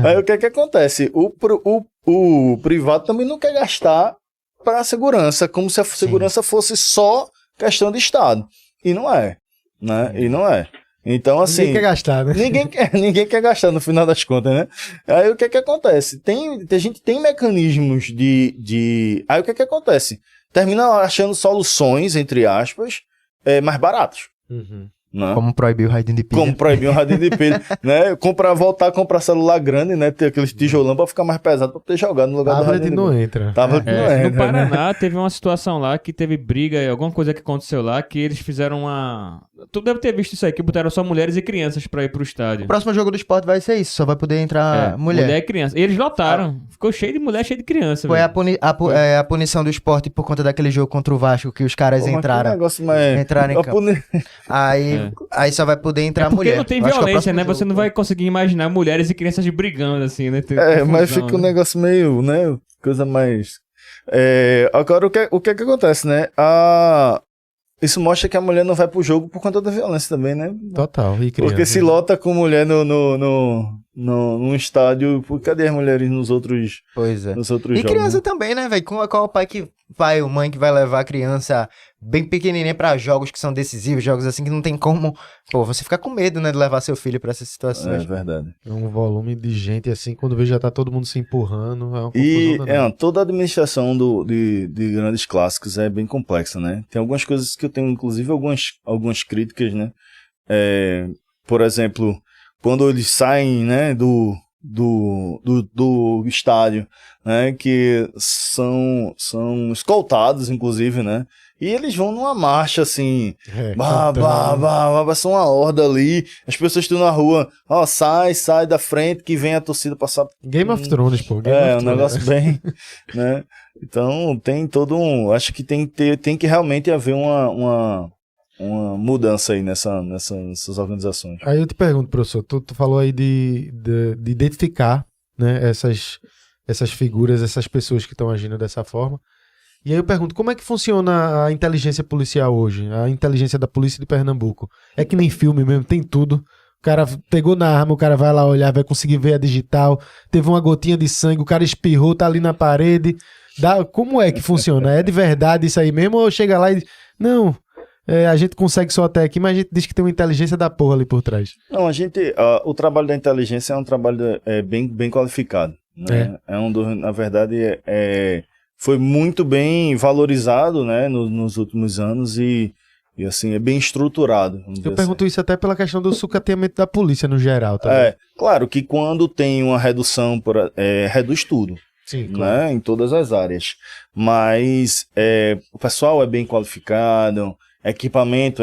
Aí, o que é que acontece? O privado também não quer gastar para a segurança, como se a segurança fosse só questão de Estado. E não é, né? E não é. Então, assim... Ninguém quer gastar, né? Ninguém quer gastar, no final das contas, né? Aí, o que é que acontece? A gente tem mecanismos Aí, o que é que acontece? Termina achando soluções, entre aspas, mais baratos. Né? Como proibir o radinho de pilha. Como proibir o radinho de pilha, né? Voltar a comprar celular grande, né? Ter aqueles tijolão pra ficar mais pesado, pra poder jogar no lugar do radinho de pilha. Não entra. No Paraná, teve uma situação lá que teve briga, alguma coisa que aconteceu lá, que eles fizeram uma... Tu deve ter visto isso aí, que botaram só mulheres e crianças pra ir pro estádio. O próximo jogo do esporte vai ser isso, só vai poder entrar mulher. Mulher e criança. E eles lotaram. Ficou cheio de mulher, cheio de criança. Foi a punição do esporte por conta daquele jogo contra o Vasco, que os caras entraram. Entraram em campo. Aí só vai poder entrar porque mulher. Porque não tem violência, né? Você não vai conseguir imaginar mulheres e crianças brigando, assim, né? Mas fica um negócio meio, né? Coisa mais... Agora, o que acontece, né? Isso mostra que a mulher não vai pro jogo por conta da violência também, né? Total. E criança, porque se lota com mulher num estádio, cadê as mulheres nos outros jogos? E criança também, né, velho? Qual é o pai que vai, ou mãe que vai levar a criança bem pequenininha pra jogos que são decisivos, jogos assim que não tem como... Pô, você fica com medo, né, de levar seu filho pra essas situações. É verdade. É um volume de gente assim, quando vê já tá todo mundo se empurrando, é uma confusão. Toda a administração de grandes clássicos é bem complexa, né? Tem algumas coisas que eu tenho, inclusive, algumas críticas, né? Por exemplo, quando eles saem, né, do estádio, né, que são escoltados, inclusive, né, E eles vão numa marcha, assim, cantando. vai ser uma horda ali, as pessoas estão na rua, ó, sai da frente que vem a torcida passar. Game of Thrones, pô. Game É, of um negócio bem, né? Então, tem todo acho que tem que realmente haver uma mudança aí nessas organizações. Aí eu te pergunto, professor, tu falou aí de identificar, né, essas figuras, essas pessoas que estão agindo dessa forma. E aí eu pergunto, como é que funciona a inteligência policial hoje? A inteligência da polícia de Pernambuco? É que nem filme mesmo, tem tudo. O cara pegou na arma, o cara vai lá olhar, vai conseguir ver a digital, teve uma gotinha de sangue, o cara espirrou, tá ali na parede. Como é que funciona? É de verdade isso aí mesmo? Ou chega lá e diz, não, a gente consegue só até aqui, mas a gente diz que tem uma inteligência da porra ali por trás. Não, o trabalho da inteligência é um trabalho bem qualificado. Né? Na verdade, foi muito bem valorizado, né, nos últimos anos e assim, é bem estruturado. Eu pergunto isso até pela questão do sucateamento da polícia no geral. Tá claro que quando tem uma redução, reduz tudo. Sim, claro. Né, em todas as áreas. Mas o pessoal é bem qualificado, equipamento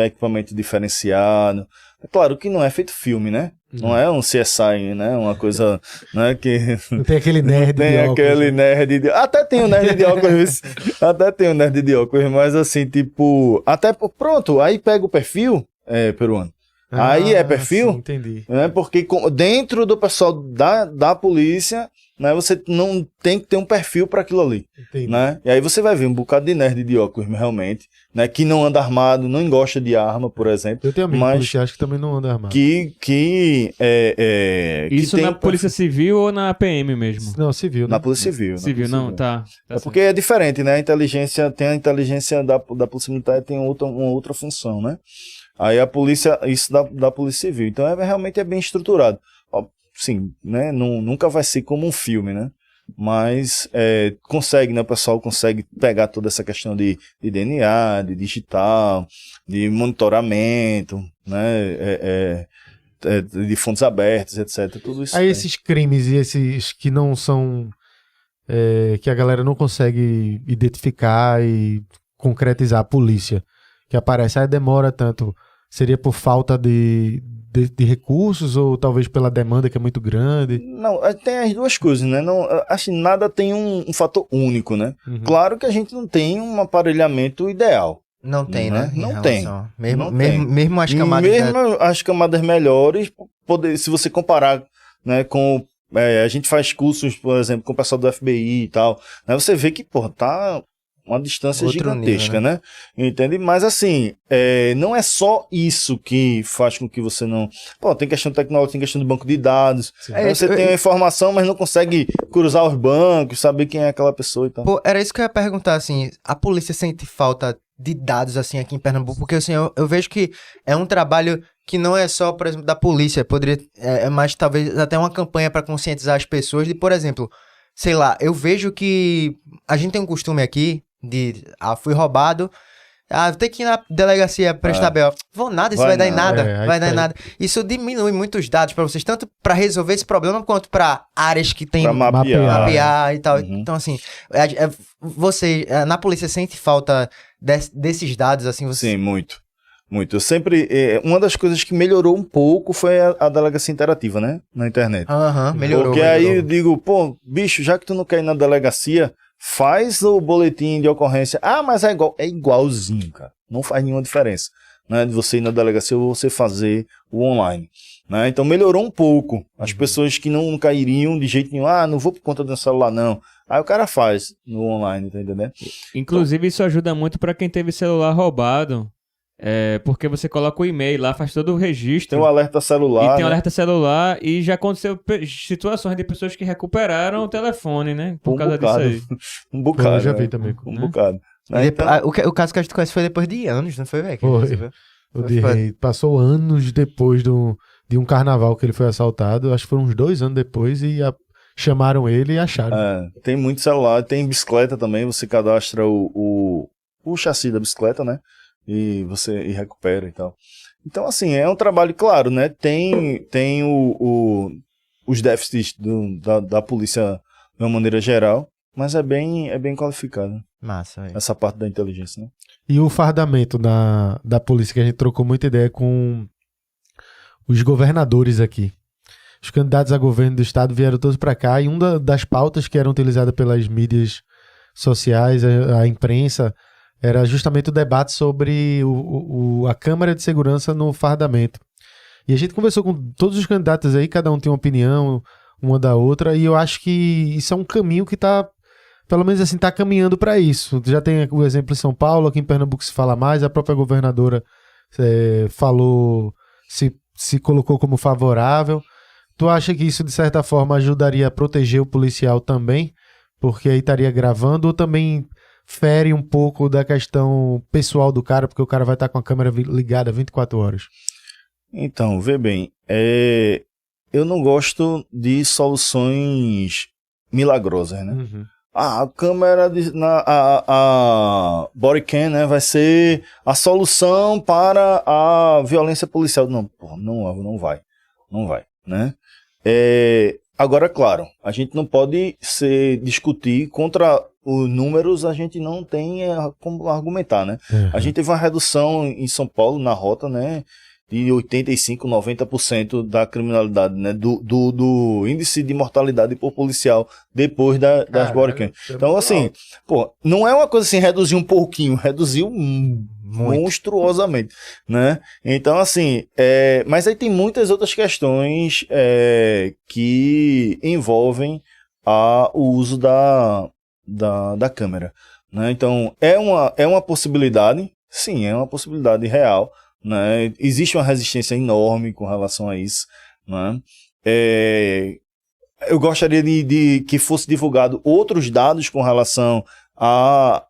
diferenciado. É claro que não é feito filme, né? Não é um CSI, né? Uma coisa, né, que... Não tem aquele nerd de óculos. Aquele nerd de... Até tem o nerd de óculos. Até tem o nerd de óculos, mas assim, tipo... Pronto, aí pega o perfil, peruano. Aí é perfil, sim, entendi. Né? Porque dentro do pessoal da polícia, né, você não tem que ter um perfil para aquilo ali. Entendi. Né? E aí você vai ver um bocado de nerd de óculos, realmente, né, que não anda armado, não gosta de arma, por exemplo. Eu tenho amigos policiais que também não andam armados. Isso na Polícia Civil ou na PM mesmo? Não, civil. Né? Na Polícia Civil. Civil, não, tá. Porque é diferente, né? A inteligência da Polícia Militar tem uma outra função, né? Aí a polícia, isso da Polícia Civil. Então realmente é bem estruturado. Sim, né? Nunca vai ser como um filme, né? Mas consegue, né? O pessoal consegue pegar toda essa questão de DNA, de digital, de monitoramento, né? De fontes abertas, etc. Tudo isso. Aí esses crimes e esses que não são... que a galera não consegue identificar e concretizar, a polícia, que aparece, aí demora tanto... Seria por falta de recursos ou talvez pela demanda que é muito grande? Não, tem as duas coisas, né? Não, acho que nada tem um fator único, né? Uhum. Claro que a gente não tem um aparelhamento ideal. Não tem, né? Não tem. Mesmo as camadas... As camadas melhores, se você comparar, né, com... a gente faz cursos, por exemplo, com o pessoal do FBI e tal, né? Você vê que, tá... uma distância Outro gigantesca, nível, né? Entende? Mas assim, não é só isso que faz com que você não... tem questão tecnológica, tem questão do banco de dados. Você tem a informação, mas não consegue cruzar os bancos, saber quem é aquela pessoa e tal. Pô, era isso que eu ia perguntar, assim, a polícia sente falta de dados, assim, aqui em Pernambuco? Porque, assim, eu vejo que é um trabalho que não é só, por exemplo, da polícia, poderia... mas talvez até uma campanha para conscientizar as pessoas de, por exemplo, sei lá, eu vejo que a gente tem um costume aqui fui roubado, vou ter que ir na delegacia prestar BO. Vou nada, isso vai dar em nada, vai dar em nada. Isso diminui muitos dados para vocês, tanto para resolver esse problema, quanto para áreas que tem... Pra mapear e tal. Uhum. Então, assim, você, na polícia, sente falta desses dados, assim? Sim, muito. Muito. Eu sempre... uma das coisas que melhorou um pouco foi a delegacia interativa, né? Na internet. Melhorou. Porque aí eu digo, bicho, já que tu não quer ir na delegacia... Faz o boletim de ocorrência. Mas é igualzinho, cara. Não faz nenhuma diferença, né, de você ir na delegacia ou você fazer o online. Né? Então melhorou um pouco. As pessoas que não cairiam de jeito nenhum. Não vou por conta do celular, não. Aí o cara faz no online, tá entendendo? Inclusive, isso ajuda muito para quem teve celular roubado. Porque você coloca o e-mail lá, faz todo o registro. Tem o alerta celular. E tem o alerta celular. E já aconteceu situações de pessoas que recuperaram o telefone, né? Por causa disso aí. Um bocado. Eu já vi também. Um bocado. O caso que a gente conhece foi depois de anos, não foi, velho? O de Rei passou anos depois de um carnaval que ele foi assaltado. Acho que foram uns 2 anos depois e chamaram ele e acharam. Tem muito celular. Tem bicicleta também. Você cadastra o chassi da bicicleta, né? E você recupera e tal. Então, assim, é um trabalho, claro, né? Tem os déficits da polícia de uma maneira geral, mas é bem qualificado. Massa, velho. essa parte da inteligência, né? E o fardamento da polícia, que a gente trocou muita ideia com os governadores aqui. Os candidatos a governo do estado vieram todos para cá e uma das pautas que eram utilizadas pelas mídias sociais, a imprensa, era justamente o debate sobre a Câmara de Segurança no fardamento. E a gente conversou com todos os candidatos aí, cada um tem uma opinião, uma da outra, e eu acho que isso é um caminho que está, pelo menos assim, está caminhando para isso. Já tem o exemplo em São Paulo, aqui em Pernambuco se fala mais, a própria governadora falou, se colocou como favorável. Tu acha que isso, de certa forma, ajudaria a proteger o policial também? Porque aí estaria gravando, ou também fere um pouco da questão pessoal do cara, porque o cara vai estar com a câmera ligada 24 horas? Então, vê bem, eu não gosto de soluções milagrosas, né? Uhum. A câmera, a bodycam, né, vai ser a solução para a violência policial. Não, porra, não vai, né? Agora, claro, a gente não pode discutir contra os números, a gente não tem como argumentar, né? Uhum. A gente teve uma redução em São Paulo, na rota, né, de 85%, 90% da criminalidade, né, do índice de mortalidade por policial depois das bodycams. Então, assim, pô, não é uma coisa assim, reduzir um pouquinho, reduziu monstruosamente, né? Então, assim, mas aí tem muitas outras questões que envolvem o uso da câmera, né? Então, é uma possibilidade, sim, é uma possibilidade real, né? Existe uma resistência enorme com relação a isso, né? Eu gostaria de que fosse divulgado outros dados com relação à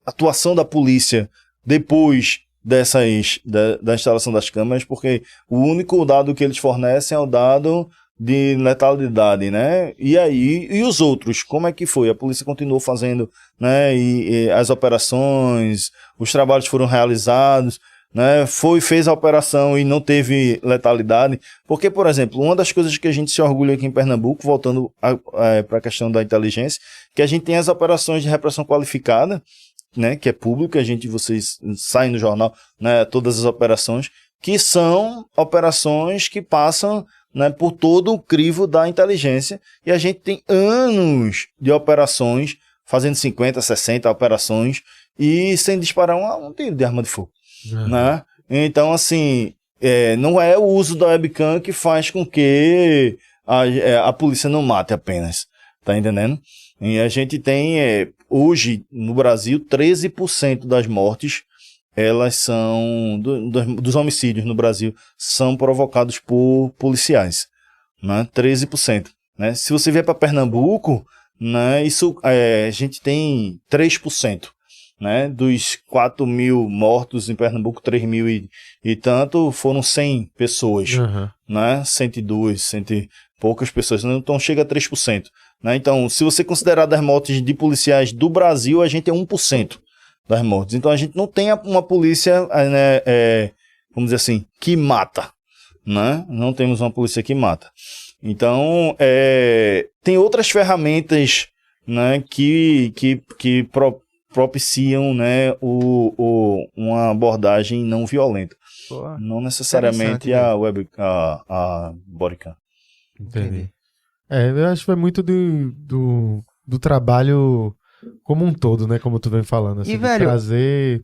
atuação da polícia depois da instalação das câmeras, porque o único dado que eles fornecem é o dado de letalidade, né? E aí, e os outros? Como é que foi? A polícia continuou fazendo, né? E as operações, os trabalhos foram realizados, né? Fez a operação e não teve letalidade. Porque, por exemplo, uma das coisas que a gente se orgulha aqui em Pernambuco, voltando para a questão da inteligência, que a gente tem as operações de repressão qualificada, né? Que é público, vocês saem no jornal, né? Todas as operações, que são operações que passam, né, por todo o crivo da inteligência, e a gente tem anos de operações, fazendo 50, 60 operações, e sem disparar um tiro de arma de fogo. Né? Então, assim, não é o uso da webcam que faz com que a polícia não mate apenas, tá entendendo? E a gente tem, hoje, no Brasil, 13% das mortes, elas são, dos homicídios no Brasil, são provocados por policiais, né? 13%. Né? Se você vier para Pernambuco, né, a gente tem 3%. Né? Dos 4 mil mortos em Pernambuco, 3 mil e tanto, foram 100 pessoas, né? 102, 100 e poucas pessoas, então chega a 3%. Né? Então, se você considerar das mortes de policiais do Brasil, a gente é 1%. Das mortes. Então a gente não tem uma polícia, né, vamos dizer assim, que mata, né? Não temos uma polícia que mata. Então tem outras ferramentas, né, que propiciam, né, uma abordagem não violenta. Pô, não necessariamente a bodycam. Entendi. Eu acho que foi muito do trabalho como um todo, né? Como tu vem falando. Assim, e, velho, trazer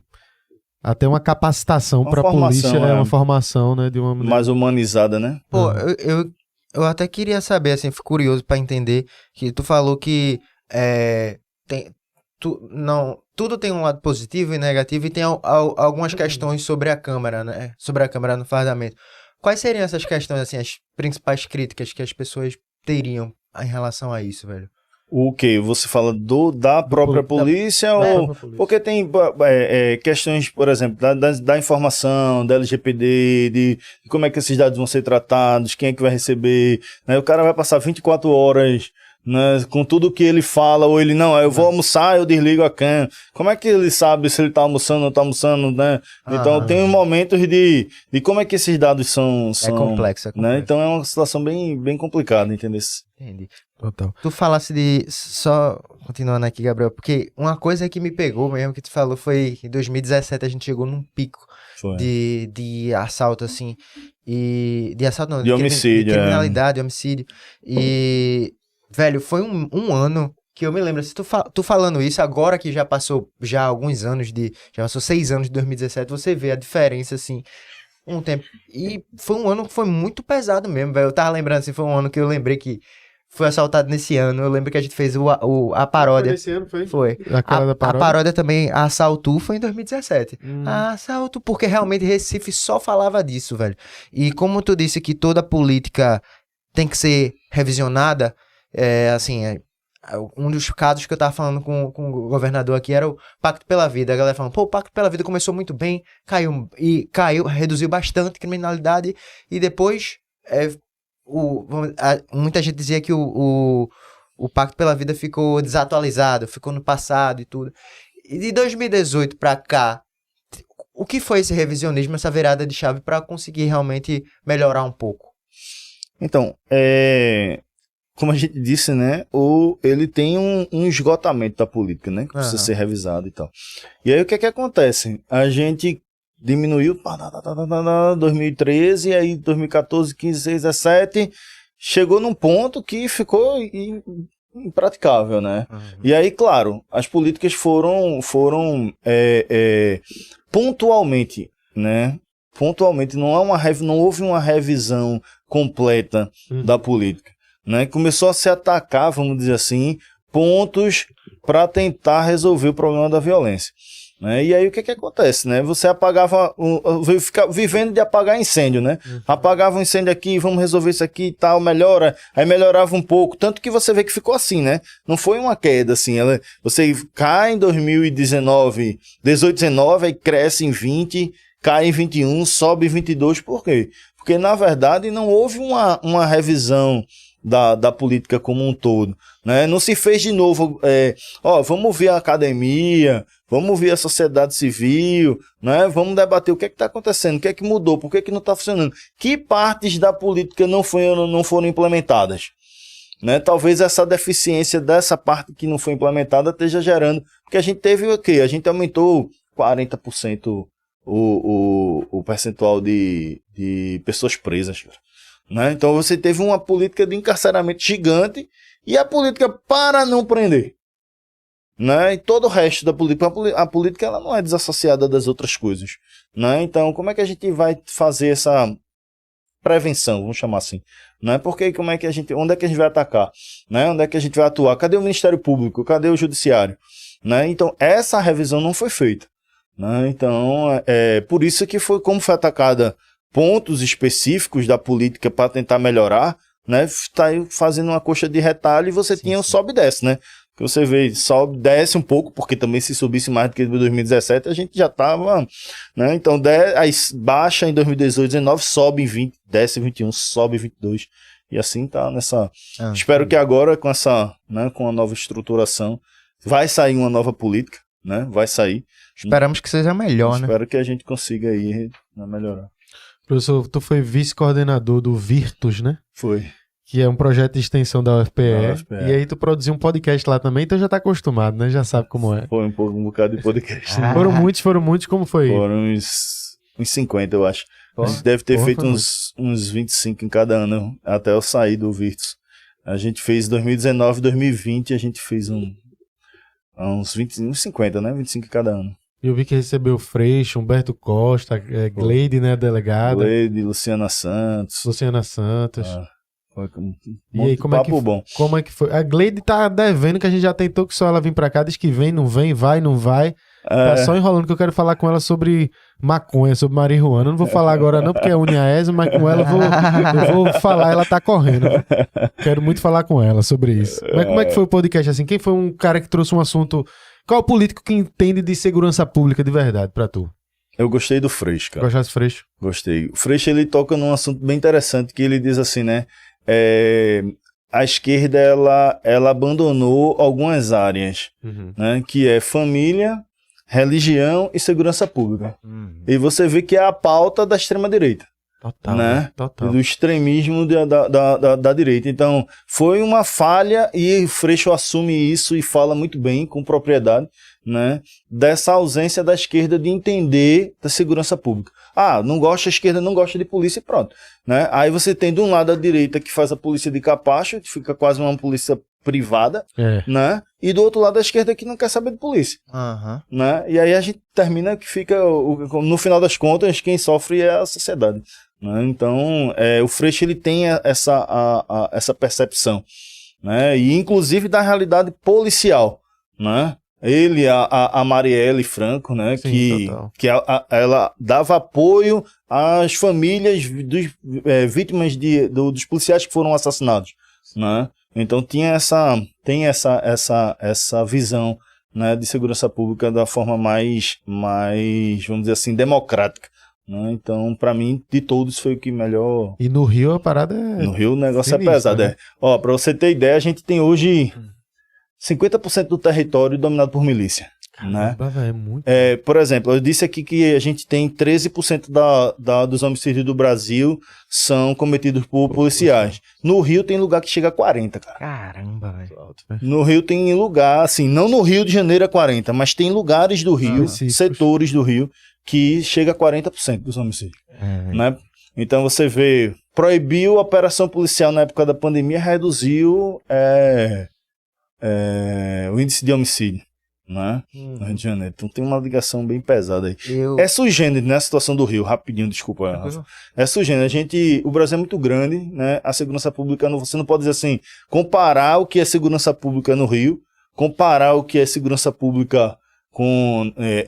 até uma capacitação para a polícia, uma formação, né? De uma maneira mais humanizada, né? Pô, eu até queria saber, assim, fico curioso para entender que tu falou que tudo tem um lado positivo e negativo e tem algumas questões sobre a câmera, né? Sobre a câmera no fardamento. Quais seriam essas questões, assim, as principais críticas que as pessoas teriam em relação a isso, velho? O que? Você fala da própria polícia? Ou porque tem questões, por exemplo, da informação, da LGPD, de como é que esses dados vão ser tratados, quem é que vai receber, né? O cara vai passar 24 horas, né, com tudo que ele fala, ou ele, não, eu vou almoçar, eu desligo a cam. Como é que ele sabe se ele tá almoçando ou não tá almoçando, né? Então tem momentos de como é que esses dados são... É complexo. Né? Então é uma situação bem complicada, entendeu? Entendi. Total. Tu falasse de... Só continuando aqui, Gabriel, porque uma coisa que me pegou mesmo, que tu falou, foi em 2017 a gente chegou num pico de assalto, assim, e... De assalto não, de homicídio. De criminalidade, homicídio. E... Velho, foi um ano que eu me lembro, se tu falando isso, agora que já passou já alguns anos já passou 6 anos de 2017, você vê a diferença, assim, um tempo. E foi um ano que foi muito pesado mesmo, velho. Eu tava lembrando, assim, foi um ano que eu lembrei que foi assaltado nesse ano. Eu lembro que a gente fez a paródia. Foi nesse ano, foi? Foi. A paródia também, a Assalto, foi em 2017. Assalto, porque realmente Recife só falava disso, velho. E como tu disse que toda política tem que ser revisionada, um dos casos que eu tava falando com o governador aqui era o Pacto pela Vida. A galera falando, pô, o Pacto pela Vida começou muito bem, caiu, reduziu bastante a criminalidade, e depois muita gente dizia que o Pacto pela Vida ficou desatualizado, ficou no passado e tudo. E de 2018 pra cá, o que foi esse revisionismo, essa virada de chave pra conseguir realmente melhorar um pouco? Então, como a gente disse, né, ele tem um esgotamento da política, né, que precisa ser revisado e tal. E aí o que é que acontece? A gente diminuiu 2013, aí 2014, 15, 16, 17, chegou num ponto que ficou impraticável, né? E aí, claro, as políticas foram pontualmente, né? Pontualmente, não houve uma revisão completa da política. Né, começou a se atacar, vamos dizer assim, pontos para tentar resolver o problema da violência. Né? E aí o que acontece? Né? Você apagava, fica vivendo de apagar incêndio, né? Apagava um incêndio aqui, vamos resolver isso aqui e tal, melhora, aí melhorava um pouco, tanto que você vê que ficou assim, né? Não foi uma queda assim, você cai em 2019, 18, 19, aí cresce em 20, cai em 21, sobe em 22, por quê? Porque na verdade não houve uma revisão da política como um todo, né? Não se fez de novo, vamos ver a academia, vamos ver a sociedade civil, né? Vamos debater o que está acontecendo, o que é que mudou, por que não está funcionando, que partes da política não foram implementadas, né? Talvez essa deficiência dessa parte que não foi implementada esteja gerando, porque a gente teve o quê? A gente aumentou 40% o percentual de pessoas presas, né? Então você teve uma política de encarceramento gigante e a política para não prender, né? E todo o resto da política, a política ela não é desassociada das outras coisas, né? Então como é que a gente vai fazer essa prevenção, vamos chamar assim, né? Porque onde é que a gente vai atacar, né? Onde é que a gente vai atuar? Cadê o Ministério Público? Cadê o Judiciário, né? Então essa revisão não foi feita, né? Então por isso que foi atacada pontos específicos da política para tentar melhorar, né? Tá aí fazendo uma coxa de retalho e você tinha o sobe e desce, né? Que você vê, sobe, desce um pouco, porque também se subisse mais do que em 2017, a gente já tava, né? Então, aí baixa em 2018, 19, sobe em 20, desce em 21, sobe em 22. E assim tá nessa... Espero que agora, com essa, né, com a nova estruturação, vai sair uma nova política, né? Vai sair. Esperamos que seja melhor, né? Espero que a gente consiga aí, né, melhorar. Professor, tu foi vice-coordenador do Virtus, né? Foi. Que é um projeto de extensão da UFPE. E aí tu produziu um podcast lá também, então já tá acostumado, né? Já sabe como é. Foi um bocado de podcast. Foram muitos, como foi? Foram uns 50, eu acho. A gente deve ter feito uns 25 em cada ano, até eu sair do Virtus. A gente fez 2019, 2020, a gente fez uns 50, né? 25 em cada ano. Eu vi que recebeu Freixo, Humberto Costa, Gleide, né, delegada. Gleide, Luciana Santos. Foi e aí, como é que foi? A Gleide tá devendo, que a gente já tentou que só ela vir pra cá, diz que vem, não vem, vai, não vai. Tá só enrolando, que eu quero falar com ela sobre maconha, sobre marihuana. Eu não vou falar agora não, porque é Uniaesa, mas com ela eu vou falar, ela tá correndo. Quero muito falar com ela sobre isso. Mas como é que foi o podcast assim? Quem foi um cara que trouxe um assunto... Qual é o político que entende de segurança pública de verdade pra tu? Eu gostei do Freixo, cara. Gostaste do Freixo? Gostei. O Freixo, ele toca num assunto bem interessante, que ele diz assim, né? a esquerda ela abandonou algumas áreas, né? Que é família, religião e segurança pública. E você vê que é a pauta da extrema-direita. Total, né? Total. Do extremismo da direita. Então, foi uma falha e Freixo assume isso e fala muito bem, com propriedade, né? Dessa ausência da esquerda de entender da segurança pública. Não gosta, a esquerda não gosta de polícia e pronto, né? Aí você tem de um lado a direita que faz a polícia de capacho, que fica quase uma polícia privada, né? E do outro lado a esquerda que não quer saber de polícia, né? E aí a gente termina que fica, no final das contas, quem sofre é a sociedade, né? Então, o Freixo ele tem essa percepção, né? E inclusive da realidade policial, né? Ele, a Marielle Franco, né? Sim, ela dava apoio às famílias dos vítimas dos policiais que foram assassinados, né? Então tem essa visão, né, de segurança pública da forma mais, vamos dizer assim, democrática, né? Então, para mim, de todos foi o que melhor. E no Rio a parada é... No Rio o negócio sinistra, é pesado, né? Ó, para você ter ideia, a gente tem hoje 50% do território dominado por milícia. Né? Caramba, véio, é muito... Por exemplo, eu disse aqui que a gente tem 13% dos homicídios do Brasil são cometidos por policiais. No Rio tem lugar que chega a 40%, cara. Caramba, velho. No Rio tem lugar, assim, não no Rio de Janeiro é 40%, mas tem lugares do Rio, setores do Rio, que chega a 40% dos homicídios. Né? Então você vê, proibiu a operação policial na época da pandemia, reduziu o índice de homicídio. Né? No Rio de Janeiro. Então tem uma ligação bem pesada aí. É sui generis, né? A situação do Rio, rapidinho, desculpa. É sui generis. O Brasil é muito grande, né? A segurança pública, você não pode dizer assim, comparar o que é segurança pública no Rio, comparar o que é segurança pública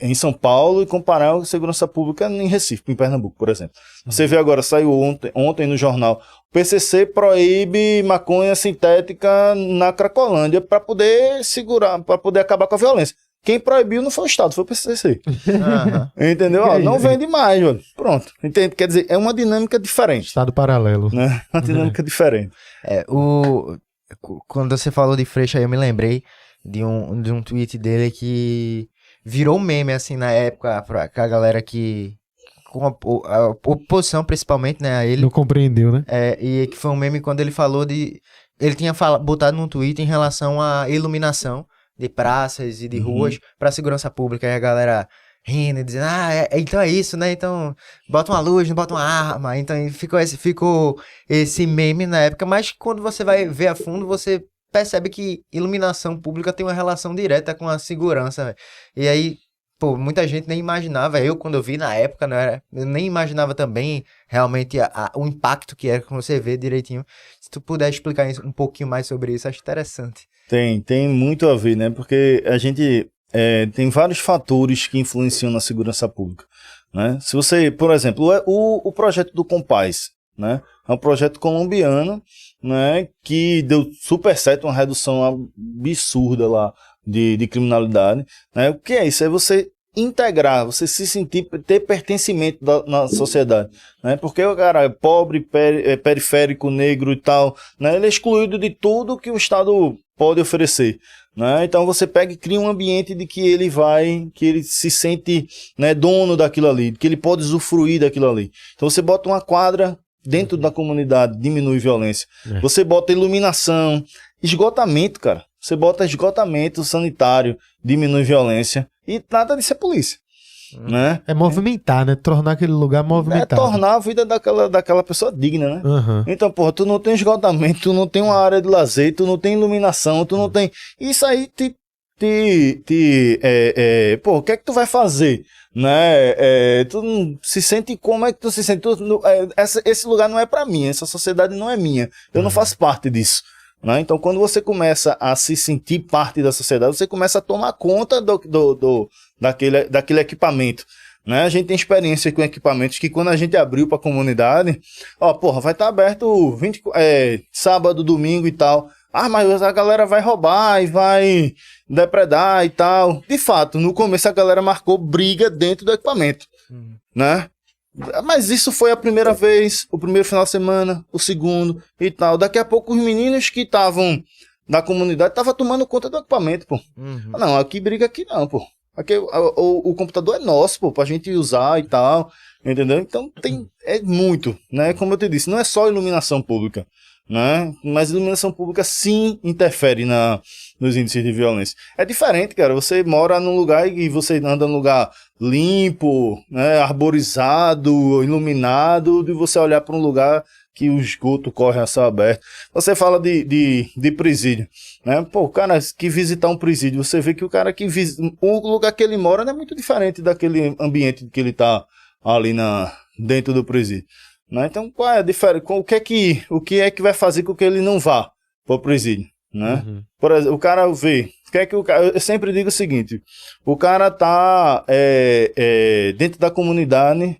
em São Paulo e comparar a segurança pública em Recife, em Pernambuco, por exemplo. Você vê agora, saiu ontem no jornal, o PCC proíbe maconha sintética na Cracolândia para poder segurar, para poder acabar com a violência. Quem proibiu não foi o Estado, foi o PCC. Entendeu? Não vende mais, olha. Pronto. Entende? Quer dizer, é uma dinâmica diferente. Estado paralelo. Né? Uma dinâmica diferente. Quando você falou de Freixo aí, eu me lembrei de um tweet dele que virou meme, assim, na época, pra a galera com a oposição, principalmente, né, a ele. Não compreendeu, né? E que foi um meme quando ele falou ele tinha botado num tweet em relação à iluminação de praças e de ruas para segurança pública, e a galera rindo e dizendo, então é isso, né, então bota uma luz, não bota uma arma, então ficou esse meme na época, mas quando você vai ver a fundo, você percebe que iluminação pública tem uma relação direta com a segurança, véio. E aí, muita gente nem imaginava, quando eu vi na época, eu nem imaginava também realmente o impacto que era, quando você vê direitinho. Se tu puder explicar um pouquinho mais sobre isso, acho interessante. Tem muito a ver, né, porque a gente tem vários fatores que influenciam na segurança pública, né? Se você, por exemplo, o projeto do Compaz, né, é um projeto colombiano, né, que deu super certo, uma redução absurda lá de criminalidade, né? O que é isso? É você integrar, você se sentir, ter pertencimento na sociedade, né? Porque o cara é pobre, periférico, negro e tal, né? Ele é excluído de tudo que o Estado pode oferecer, né? Então você pega e cria um ambiente de que ele se sente, né, dono daquilo ali, que ele pode usufruir daquilo ali. Então você bota uma quadra dentro da comunidade, diminui violência. Você bota iluminação, esgotamento, cara. Você bota esgotamento sanitário, diminui violência. E nada disso é polícia. Né? É movimentar, né? Tornar aquele lugar movimentado. Tornar a vida daquela pessoa digna, né? Então, porra, tu não tem esgotamento, tu não tem uma área de lazer, tu não tem iluminação, tu não tem... Isso aí o que é que tu vai fazer? Né? Tu não se sente, como é que tu se sente? Esse lugar não é pra mim, essa sociedade não é minha, eu não faço parte disso, né? Então quando você começa a se sentir parte da sociedade, você começa a tomar conta daquele equipamento, né? A gente tem experiência com equipamentos que quando a gente abriu pra comunidade, vai estar aberto sábado, domingo e tal. Mas a galera vai roubar e vai depredar e tal. De fato, no começo a galera marcou briga dentro do equipamento, né? Mas isso foi a primeira vez, o primeiro final de semana, o segundo e tal. Daqui a pouco os meninos que estavam na comunidade estavam tomando conta do equipamento, pô. Não, aqui briga aqui não, pô. Aqui o computador é nosso, pô, pra gente usar e tal, entendeu? Então é muito, né? Como eu te disse, não é só iluminação pública, né? Mas iluminação pública sim interfere nos índices de violência. É diferente, cara, você mora num lugar e você anda num lugar limpo, né, arborizado, iluminado, de você olhar para um lugar que o esgoto corre a céu aberto. Você fala de presídio, né? Pô, o cara que visitar um presídio, você vê que o cara que o lugar que ele mora não é muito diferente daquele ambiente que ele tá ali dentro do presídio, né? Então, qual é a diferença? O que é que vai fazer com que ele não vá para o presídio, né? Por exemplo, o cara vê, eu sempre digo o seguinte, o cara tá dentro da comunidade,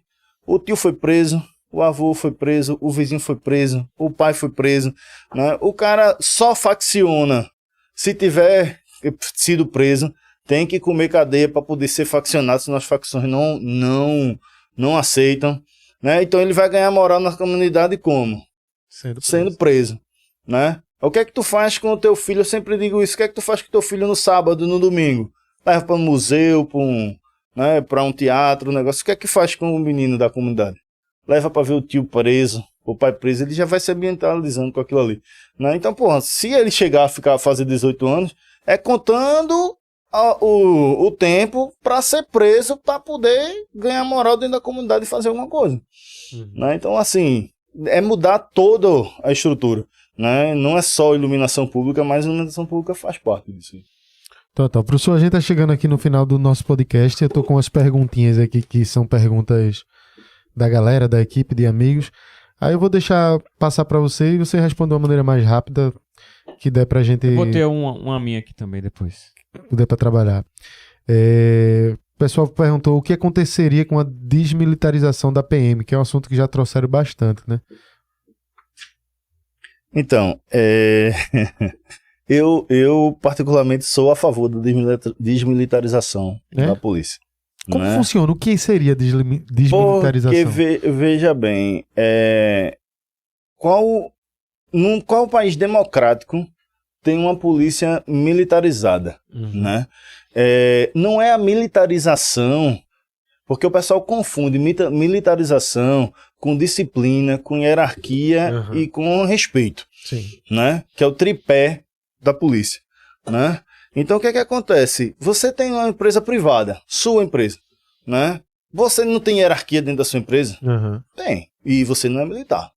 o tio foi preso, o avô foi preso, o vizinho foi preso, o pai foi preso, né? O cara só facciona se tiver sido preso, tem que comer cadeia para poder ser faccionado, senão as facções não aceitam, né? Então ele vai ganhar moral na comunidade como? Sendo preso, né? O que é que tu faz com o teu filho? Eu sempre digo isso. O que é que tu faz com o teu filho no sábado, no domingo? Leva para um museu, para um teatro, um negócio. O que é que faz com o menino da comunidade? Leva para ver o tio preso, o pai preso, ele já vai se ambientalizando com aquilo ali, né? Então, porra, se ele chegar a fazer 18 anos, é contando o tempo para ser preso, para poder ganhar moral dentro da comunidade e fazer alguma coisa, né? Então, assim, é mudar toda a estrutura, né? Não é só iluminação pública, mas a iluminação pública faz parte disso. Então, professor, a gente tá chegando aqui no final do nosso podcast, eu tô com umas perguntinhas aqui que são perguntas da galera, da equipe, de amigos. Aí eu vou deixar passar para você e você responde de uma maneira mais rápida que der pra gente... Eu vou ter uma minha aqui também depois. Der pra trabalhar. O pessoal perguntou o que aconteceria com a desmilitarização da PM, que é um assunto que já trouxeram bastante, né? Então, eu particularmente sou a favor da desmilitarização da polícia. Como funciona? O que seria desmilitarização? Porque, veja bem, qual país democrático tem uma polícia militarizada, né? Não é a militarização, porque o pessoal confunde militarização com disciplina, com hierarquia e com respeito, né? Que é o tripé da polícia, né? Então, o que é que acontece? Você tem uma empresa privada, sua empresa, né? Você não tem hierarquia dentro da sua empresa? Tem. E você não é militar.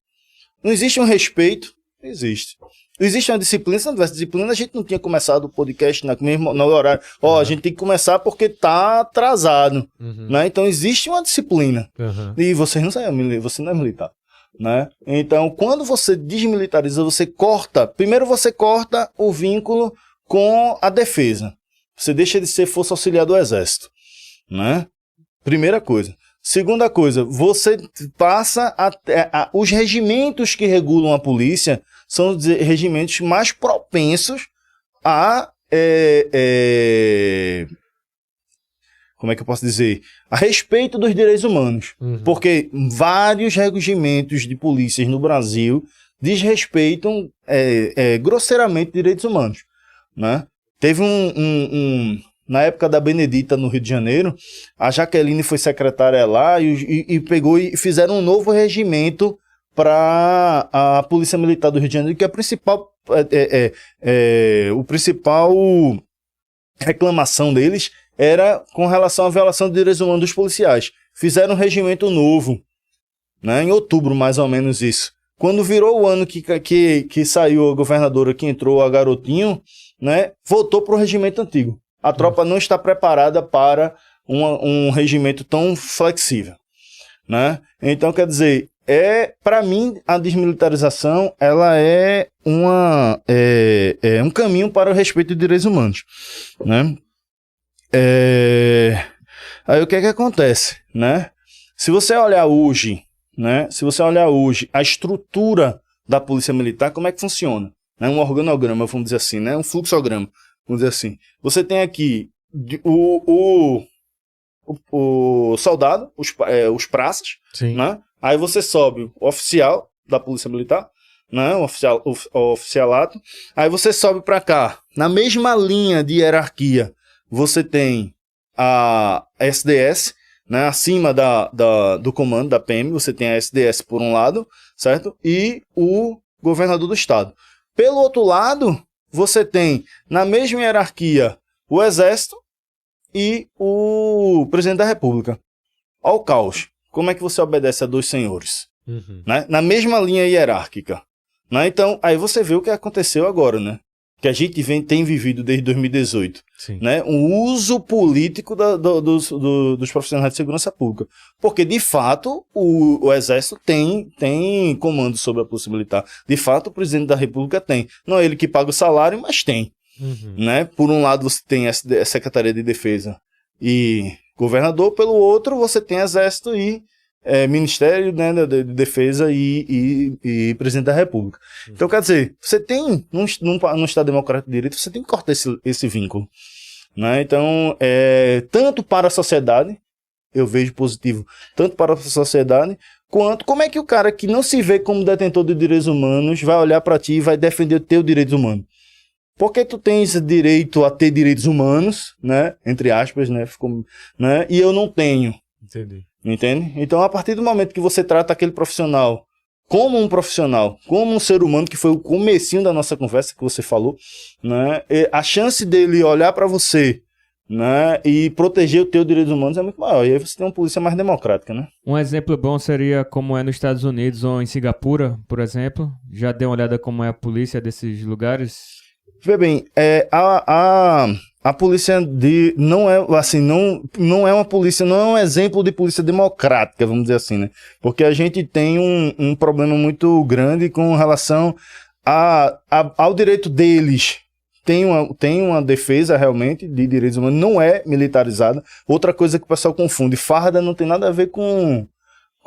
Não existe um respeito? Existe. Existe uma disciplina? Se não tivesse disciplina, a gente não tinha começado o podcast no horário. A gente tem que começar porque tá atrasado, né? Então, existe uma disciplina. E você não é militar, né? Então, quando você desmilitariza, você corta... Primeiro, você corta o vínculo com a defesa. Você deixa de ser força auxiliar do exército, né? Primeira coisa. Segunda coisa, você passa os regimentos que regulam a polícia são os regimentos mais propensos a como é que eu posso dizer? A respeito dos direitos humanos. Porque vários regimentos de polícias no Brasil desrespeitam grosseiramente direitos humanos, né? Teve na época da Benedita, no Rio de Janeiro, a Jaqueline foi secretária lá e pegou e fizeram um novo regimento para a Polícia Militar do Rio de Janeiro, que é o principal reclamação deles era com relação à violação de direitos humanos dos policiais. Fizeram um regimento novo, né, em outubro, mais ou menos isso. Quando virou o ano que saiu a governadora, que entrou a Garotinho, né, voltou para o regimento antigo. A tropa não está preparada para um regimento tão flexível, né? Então, quer dizer, para mim, a desmilitarização ela é um caminho para o respeito de direitos humanos, né? Aí o que é que acontece, né? Se você olhar hoje, a estrutura da Polícia Militar, como é que funciona? Né? Um organograma, vamos dizer assim, né? Um fluxograma, vamos dizer assim. Você tem aqui o o soldado, os praças, Sim. né? Aí você sobe o oficial da Polícia Militar, né? O oficialato. Aí você sobe para cá. Na mesma linha de hierarquia, você tem a SDS, né? Acima do comando da PM, você tem a SDS por um lado, certo? E o governador do estado. Pelo outro lado, você tem, na mesma hierarquia, o Exército e o Presidente da República. Olha o caos. Como é que você obedece a dois senhores? Né? Na mesma linha hierárquica. Né? Então, aí você vê o que aconteceu agora, né? Que a gente tem vivido desde 2018. Sim. Né? Um uso político dos profissionais de segurança pública. Porque, de fato, o Exército tem comando sobre a Polícia Militar. De fato, o Presidente da República tem. Não é ele que paga o salário, mas tem. Né? Por um lado, você tem a Secretaria de Defesa e governador. Pelo outro, você tem Exército e Ministério, né, de Defesa e Presidente da República. Então, quer dizer, você tem, num Estado Democrático de Direito, você tem que cortar esse vínculo. Né? Então, tanto para a sociedade, eu vejo positivo, tanto para a sociedade, quanto como é que o cara que não se vê como detentor de direitos humanos vai olhar para ti e vai defender o teu direito humano? Porque tu tens direito a ter direitos humanos, né, entre aspas, né, e eu não tenho. Entendi. Entende? Então, a partir do momento que você trata aquele profissional, como um ser humano, que foi o comecinho da nossa conversa que você falou, né, a chance dele olhar para você, né, e proteger os teus direitos humanos é muito maior. E aí você tem uma polícia mais democrática, né? Um exemplo bom seria como é nos Estados Unidos ou em Singapura, por exemplo. Já deu uma olhada como é a polícia desses lugares? Vê bem, a polícia não é assim, não é uma polícia, não é um exemplo de polícia democrática, vamos dizer assim, né? Porque a gente tem um problema muito grande com relação ao direito deles. Tem uma defesa realmente de direitos humanos, não é militarizada. Outra coisa que o pessoal confunde, farda não tem nada a ver com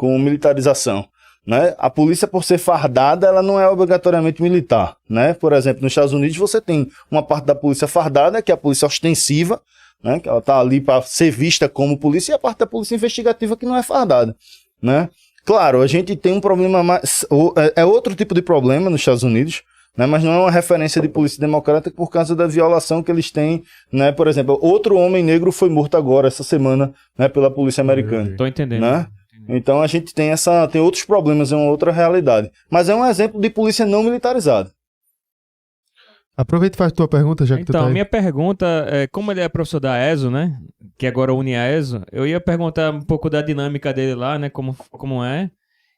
militarização. Né? A polícia, por ser fardada, ela não é obrigatoriamente militar, né? Por exemplo, nos Estados Unidos você tem uma parte da polícia fardada, que é a polícia ostensiva, né? Que ela está ali para ser vista como polícia, e a parte da polícia investigativa que não é fardada, né? Claro, a gente tem um problema mais... É outro tipo de problema nos Estados Unidos, né? Mas não é uma referência de polícia democrática por causa da violação que eles têm, né? Por exemplo, outro homem negro foi morto agora, essa semana, né? Pela polícia americana. Tô entendendo. Né? Então a gente tem outros problemas, é uma outra realidade. Mas é um exemplo de polícia não militarizada. Aproveita e faz tua pergunta, já que tu tá Então, aí. minha pergunta é, como ele é professor da ESO, né, que agora une a ESO, eu ia perguntar um pouco da dinâmica dele lá, né, como é.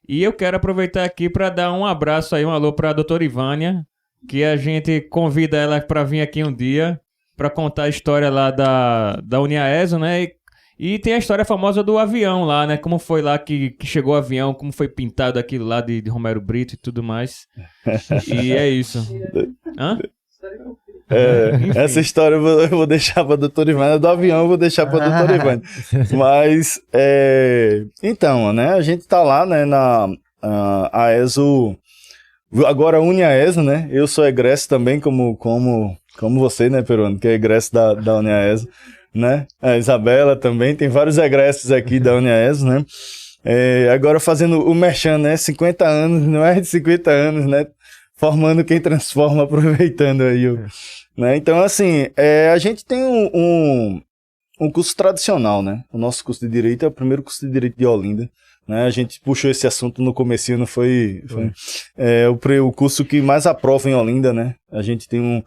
E eu quero aproveitar aqui para dar um abraço aí, um alô para a doutora Ivânia, que a gente convida ela para vir aqui um dia para contar a história lá da Uniaeso, né? E tem a história famosa do avião lá, né? Como foi lá que chegou o avião, como foi pintado aquilo lá de Romero Brito e tudo mais. E é isso. Hã? Essa história eu vou deixar para a doutora Ivânia, do avião eu vou deixar para a doutora Ivânia. Mas, então, né? A gente tá lá, né, a ESO, agora une a ESO, né? Eu sou egresso também, como você, né, Peroni, que é egresso da Uniaeso, né? A Isabela também, tem vários egressos aqui da Uniaeso, né? Agora fazendo o merchan, né? 50 anos, não é de 50 anos, né? Formando quem transforma, aproveitando aí. Né? Então, assim, a gente tem um curso tradicional, né? O nosso curso de Direito é o primeiro curso de Direito de Olinda. Né? A gente puxou esse assunto no comecinho, não foi? O curso que mais aprova em Olinda, né? A gente tem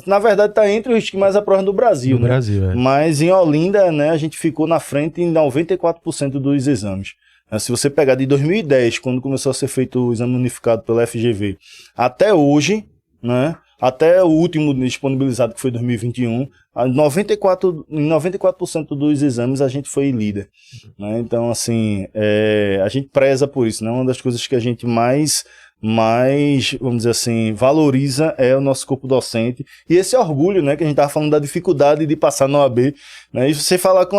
na verdade está entre os que mais aprovam do Brasil, né? Mas em Olinda, né, a gente ficou na frente em 94% dos exames. Se você pegar de 2010, quando começou a ser feito o exame unificado pela FGV, até hoje, né? Até o último disponibilizado, que foi 2021, em 94% dos exames a gente foi líder. Né? Então, assim, a gente preza por isso, né? Uma das coisas que a gente mais, vamos dizer assim, valoriza é o nosso corpo docente. E esse orgulho, né? Que a gente estava falando da dificuldade de passar na OAB. Né? E você falar com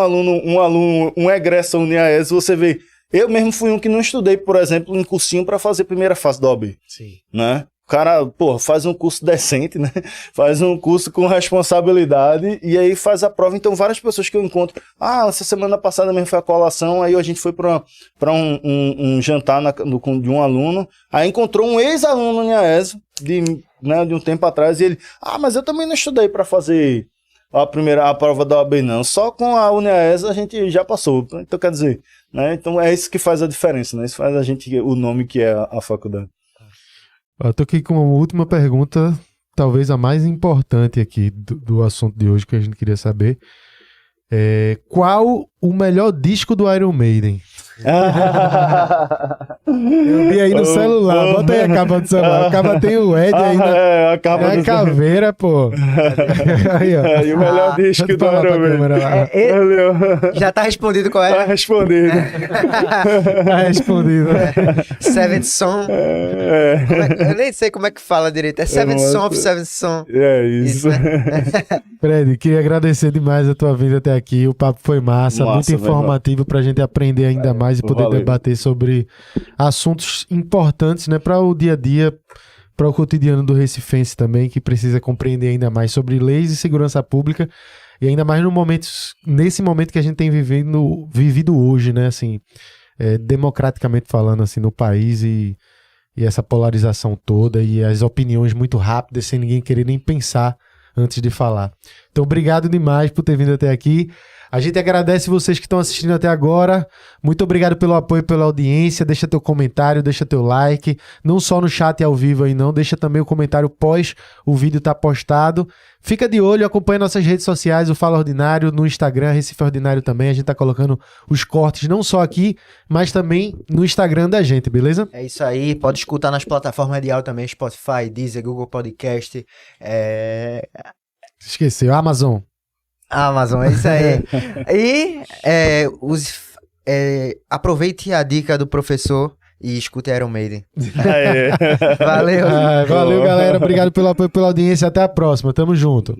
um egresso Uniaeso, você vê... Eu mesmo fui um que não estudei, por exemplo, em cursinho para fazer a primeira fase da OAB. Sim. Né? O cara, pô, faz um curso decente, né? Faz um curso com responsabilidade e aí faz a prova. Então, várias pessoas que eu encontro, essa semana passada mesmo foi a colação, aí a gente foi para um jantar de um aluno, aí encontrou um ex-aluno no IAESO, de um tempo atrás, e ele, mas eu também não estudei para fazer a prova da OAB, não. Só com a UniAESO a gente já passou. Então, quer dizer, né? Então é isso que faz a diferença, né? Isso faz o nome que é a faculdade. Eu tô aqui com uma última pergunta, talvez a mais importante aqui do assunto de hoje, que a gente queria saber. Qual o melhor disco do Iron Maiden? Eu vi aí no celular, bota aí a capa do celular. A capa tem o Ed ainda. A capa é a caveira, pô. Aí, ó. E o melhor disco do Iron Maiden. Já tá respondido qual é? Tá respondido. Tá respondido. Seventh Son. Eu nem sei como é que fala direito. É Seventh Son of Seventh Son. É isso. Né? Fred, queria agradecer demais a tua vinda até aqui. O papo foi massa muito informativo pra gente aprender ainda mais e poder debater sobre assuntos importantes, né, para o dia a dia, para o cotidiano do recifense também, que precisa compreender ainda mais sobre leis e segurança pública, e ainda mais nesse momento que a gente tem vivido hoje, né, assim, democraticamente falando, assim, no país, e essa polarização toda e as opiniões muito rápidas, sem ninguém querer nem pensar antes de falar. Então, obrigado demais por ter vindo até aqui. A gente agradece vocês que estão assistindo até agora. Muito obrigado pelo apoio, pela audiência. Deixa teu comentário, deixa teu like. Não só no chat ao vivo aí não, deixa também o comentário pós o vídeo tá postado. Fica de olho, acompanha nossas redes sociais, o Fala Ordinário, no Instagram, Recife Ordinário também. A gente tá colocando os cortes não só aqui, mas também no Instagram da gente, beleza? É isso aí, pode escutar nas plataformas de áudio também, Spotify, Deezer, Google Podcast. Esqueceu, Amazon. Amazon, é isso aí. E aproveite a dica do professor e escute Iron Maiden. Valeu. Valeu, galera. Obrigado pelo apoio, pela audiência. Até a próxima. Tamo junto.